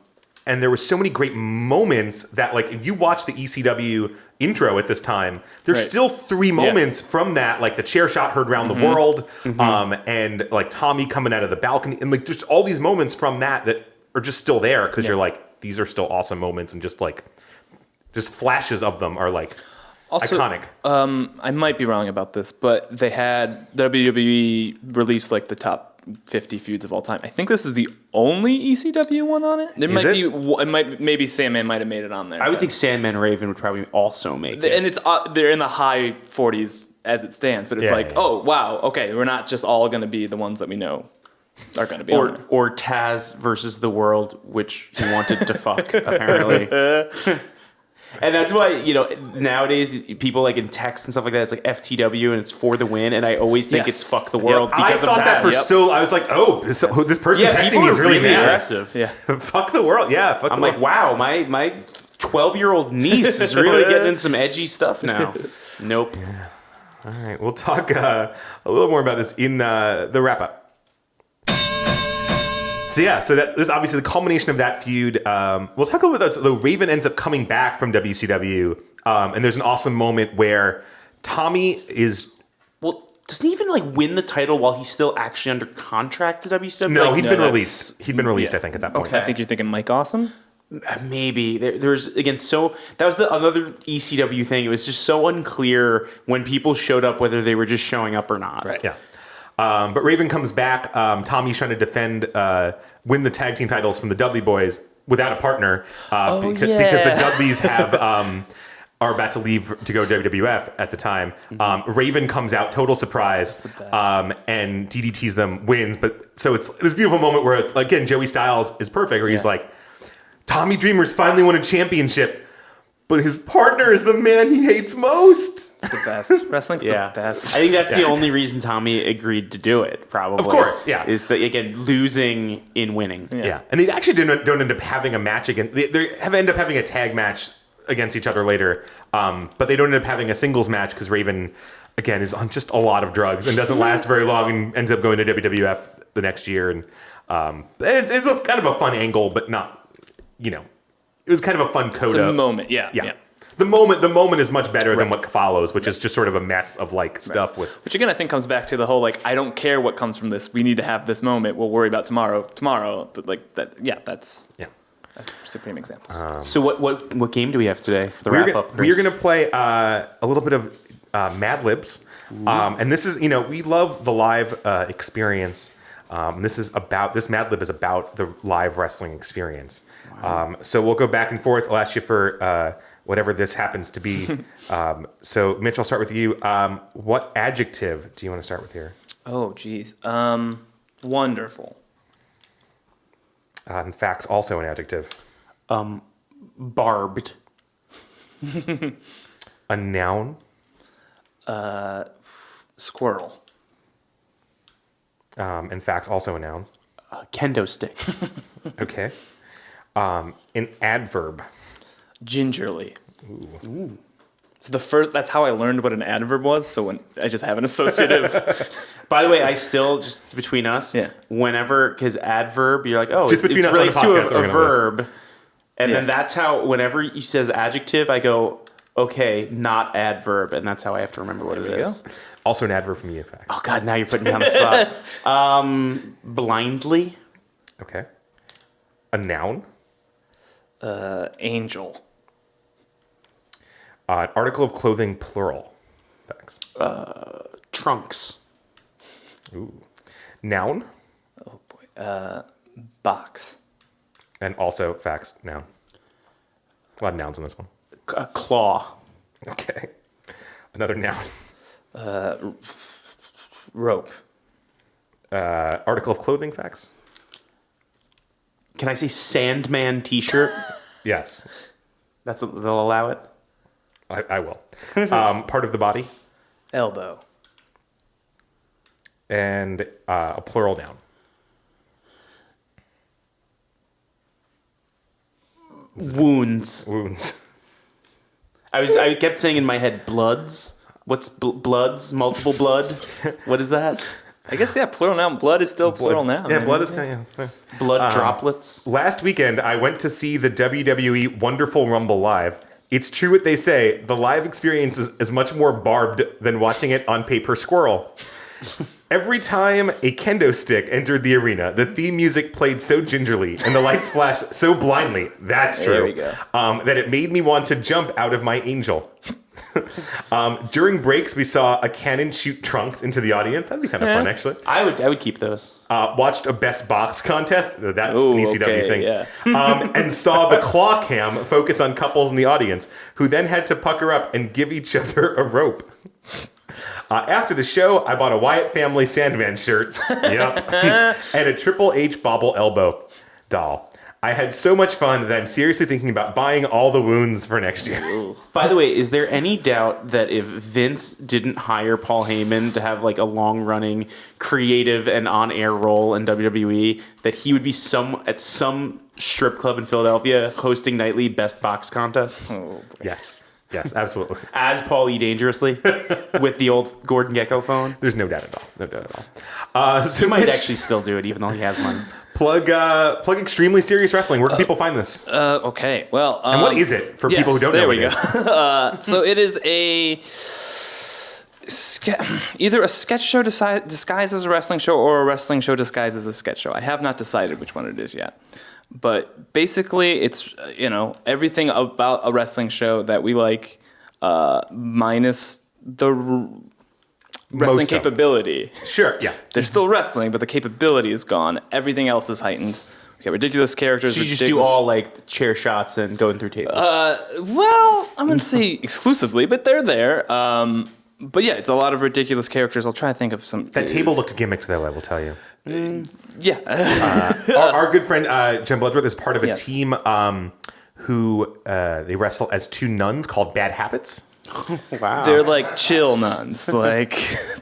there was so many great moments that, like, if you watch the ECW intro at this time, there's still 3 moments from that, like the chair shot heard around the world, and like Tommy coming out of the balcony, and like just all these moments from that are just still there because you're like, these are still awesome moments, and just flashes of them are like also iconic. I might be wrong about this, but they had WWE released like the top 50 feuds of all time. I think this is the only ECW one on it. Maybe Sandman might have made it on there. I would think Sandman Raven would probably also make it. And they're in the high 40s as it stands, but it's oh wow, okay, we're not just all going to be the ones that we know are going to be on there. Or Taz versus the World, which he wanted to fuck, apparently. And that's why, nowadays people like in text and stuff like that, it's like FTW and it's for the win. And I always think it's fuck the world because of Taz. I thought that for I was like, oh, this person texting me is really aggressive. Yeah. Fuck the world. Yeah. Fuck I'm like, wow, my 12-year-old niece is really getting in some edgy stuff now. Nope. Yeah. All right. We'll talk a little more about this in the wrap up. So this is obviously the culmination of that feud. We'll talk a little bit about the Raven ends up coming back from WCW, and there's an awesome moment where Tommy is... Well, doesn't he even like win the title while he's still actually under contract to WCW? No, he'd been released. He'd been released, I think, at that point. Okay. I think you're thinking Mike Awesome? Maybe. There's, again, that was another ECW thing. It was just so unclear when people showed up whether they were just showing up or not. Right. Yeah. But Raven comes back. Tommy's trying to win the tag team titles from the Dudley Boys without a partner because the Dudleys are about to leave to go WWF at the time. Raven comes out, total surprise, and DDTs them, wins. But so it's this beautiful moment where, again, Joey Styles is perfect, where he's like, Tommy Dreamer's finally won a championship, but his partner is the man he hates most. It's the best. Wrestling's the best. I think that's the only reason Tommy agreed to do it, probably. Of course, yeah. Is that, again, losing in winning. Yeah. And they actually don't end up having a match again. They end up having a tag match against each other later, but they don't end up having a singles match because Raven, again, is on just a lot of drugs and doesn't last very long and ends up going to WWF the next year. And it's kind of a fun angle, but not, it was kind of a fun coda. It's a moment, yeah. But the moment is much better than what follows, which is just sort of a mess of like stuff with. Which again, I think comes back to the whole like, I don't care what comes from this. We need to have this moment. We'll worry about tomorrow. But like that, that's supreme examples. So what game do we have today for the wrap up? We're gonna play a little bit of Mad Libs, and this is we love the live experience. This Mad Lib is about the live wrestling experience. Wow. So we'll go back and forth. I'll ask you for whatever this happens to be. So Mitch, I'll start with you. What adjective do you want to start with here? Oh, geez. Wonderful. In fact, also an adjective. Barbed. A noun. Squirrel. In fact, also a noun. Kendo stick. Okay. An adverb. Gingerly. Ooh. So that's how I learned what an adverb was. So when I just have an associative. By the way, I still, just between us, whenever, because adverb, you're like, just between us relates on the to podcast, a verb. And then that's how, whenever he says adjective, I go, okay, not adverb. And that's how I have to remember what it is. Go. Also an adverb from you, in fact. Oh, God, now you're putting me on the spot. Blindly. Okay. A noun. Angel. An article of clothing, plural. Thanks. Trunks. Ooh. Noun. Oh, boy. Box. And also facts, noun. A lot of nouns in this one. Claw. Okay. Another noun. Rope. Article of clothing, facts. Can I say Sandman t-shirt? Yes. They'll allow it? I will. Part of the body. Elbow. And a plural noun. Wounds. Wounds. I kept saying in my head, bloods. What's bloods? Multiple blood? What is that? I guess, plural noun. Blood is still plural noun. Yeah, blood is kind of... Blood droplets. Last weekend, I went to see the WWE Wonderful Rumble live. It's true what they say. The live experience is much more barbed than watching it on paper squirrel. Every time a kendo stick entered the arena, the theme music played so gingerly and the lights flashed so blindly, that's true, there we go. That it made me want to jump out of my angel. During breaks, we saw a cannon shoot Trunks into the audience. That'd be kind of fun, actually. I would keep those. Watched a best box contest. That's an ECW thing. Yeah. And saw the claw cam focus on couples in the audience, who then had to pucker up and give each other a rope. After the show, I bought a Wyatt Family Sandman shirt. Yep. And a Triple H Bobble Elbow doll. I had so much fun that I'm seriously thinking about buying all the wounds for next year. By the way, is there any doubt that if Vince didn't hire Paul Heyman to have like a long-running creative and on-air role in WWE, that he would be at some strip club in Philadelphia hosting nightly best box contests? Oh, Yes. Yes, absolutely. As Paul E. Dangerously with the old Gordon Gekko phone? There's no doubt at all. No doubt at all. So He might Mitch, actually still do it, even though he has one. plug Extremely Serious Wrestling. Where can people find this? Okay. Well, And what is it for people who don't know what it is? So it is either a sketch show disguised as a wrestling show or a wrestling show disguised as a sketch show. I have not decided which one it is yet. But basically, it's everything about a wrestling show that we like, minus the wrestling capability. Sure, yeah. They're still wrestling, but the capability is gone. Everything else is heightened. We got ridiculous characters. So you just do all like chair shots and going through tables? Well, I wouldn't say exclusively, but they're there. But yeah, it's a lot of ridiculous characters. I'll try to think of some. That table looked gimmicked, though, I will tell you. Yeah. Our good friend Jen Bloodworth is part of a Yes. team who they wrestle as two nuns called Bad Habits. Wow. They're like chill nuns. Like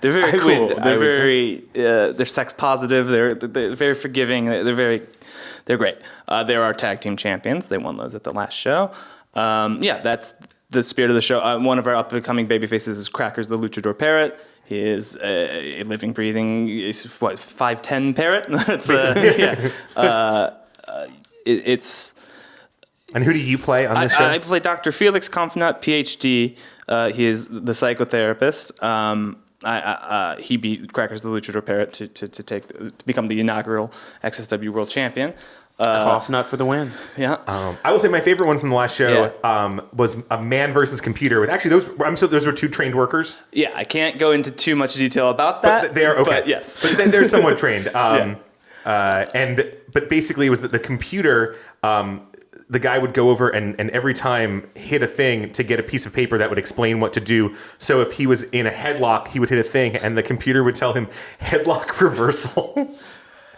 they're very cool. They're very they're sex positive. They're very forgiving. They're great. They're our tag team champions. They won those at the last show. That's the spirit of the show. One of our up and coming baby faces is Crackers the Luchador Parrot. He is a living, breathing, 5'10" parrot. It's And who do you play on this show? I play Dr. Felix Confnut, PhD. He is the psychotherapist. He beat Crackers the Luchador Parrot to become the inaugural XSW World Champion. Cough nut for the win. Yeah. I will say my favorite one from the last show was a man versus computer. With actually those were two trained workers. Yeah, I can't go into too much detail about that. But they are okay. But yes, but they're somewhat trained. But basically, it was that the computer. The guy would go over and every time hit a thing to get a piece of paper that would explain what to do. So if he was in a headlock, he would hit a thing, and the computer would tell him headlock reversal.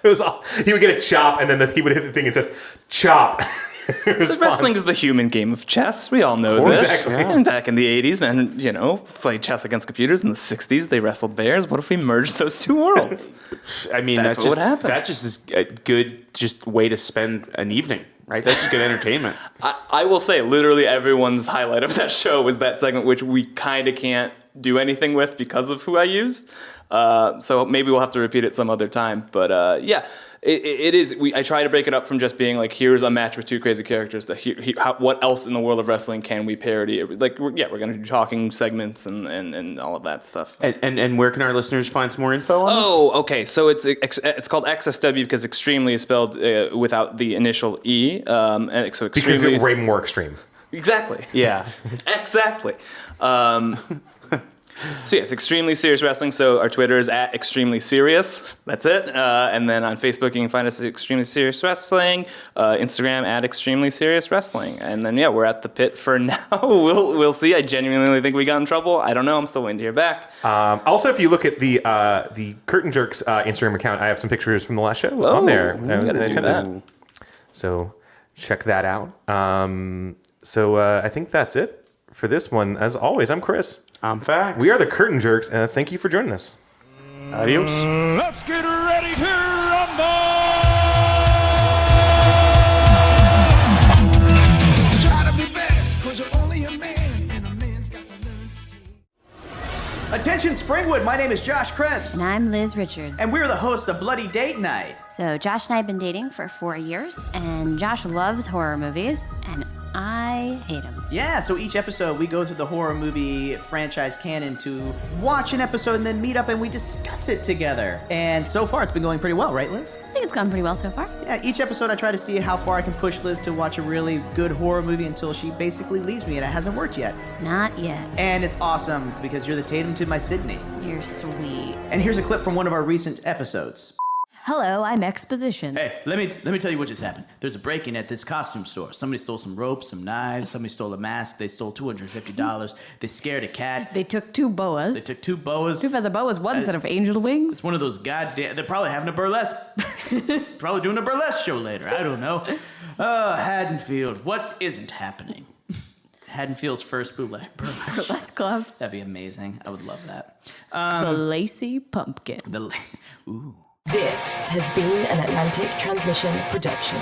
He would get a chop, and then he would hit the thing and says chop. So wrestling is the human game of chess. We all know this. Exactly. Yeah. And back in the 80s, men, played chess against computers. In the 60s, they wrestled bears. What if we merged those two worlds? I mean, That's what would happen. That just is a good way to spend an evening, right? That's just good entertainment. I will say, literally everyone's highlight of that show was that segment, which we kind of can't do anything with because of who I used. So maybe we'll have to repeat it some other time. But yeah, it is. I try to break it up from just being like, here's a match with two crazy characters. What else in the world of wrestling can we parody? Like, we're going to do talking segments and all of that stuff. And where can our listeners find some more info on this? Oh, okay. So it's called XSW because extremely is spelled without the initial E. And so Because extremely it's way more extreme. Exactly. Yeah. Exactly. So yeah, it's Xtremely Serious Wrestling. So our Twitter is at Xtremely Serious. That's it. And then on Facebook, you can find us at Xtremely Serious Wrestling. Instagram at Xtremely Serious Wrestling. And then yeah, we're at the pit for now. We'll see. I genuinely think we got in trouble. I don't know. I'm still waiting to hear back. Also, if you look at the Curtain Jerks Instagram account, I have some pictures from the last show on there. We gotta do that. So check that out. So I think that's it for this one. As always, I'm Chris. I'm Fax. We are the Curtain Jerks, and thank you for joining us. Adios. Let's get ready to rumble! Try to be best, cause you're only a man, and a man's got to learn to take. Attention Springwood, my name is Josh Krebs. And I'm Liz Richards. And we're the hosts of Bloody Date Night. So Josh and I have been dating for 4 years, and Josh loves horror movies, and I hate them. Yeah, so each episode we go through the horror movie franchise canon to watch an episode and then meet up and we discuss it together. And so far it's been going pretty well, right Liz? I think it's gone pretty well so far. Yeah, each episode I try to see how far I can push Liz to watch a really good horror movie until she basically leaves me and it hasn't worked yet. Not yet. And it's awesome because you're the Tatum to my Sydney. You're sweet. And here's a clip from one of our recent episodes. Hello, I'm Exposition. Hey, let me tell you what just happened. There's a break-in at this costume store. Somebody stole some ropes, some knives, somebody stole a mask, they stole $250, they scared a cat, They took two boas. they took two boas. Two feather boas, one set of angel wings. It's one of those goddamn... They're probably having a burlesque... probably doing a burlesque show later. I don't know. Haddonfield. What isn't happening? Haddonfield's first bootleg burlesque. Burlesque Club. That'd be amazing. I would love that. The Lacy Pumpkin. Ooh. This has been an Atlantic Transmission production.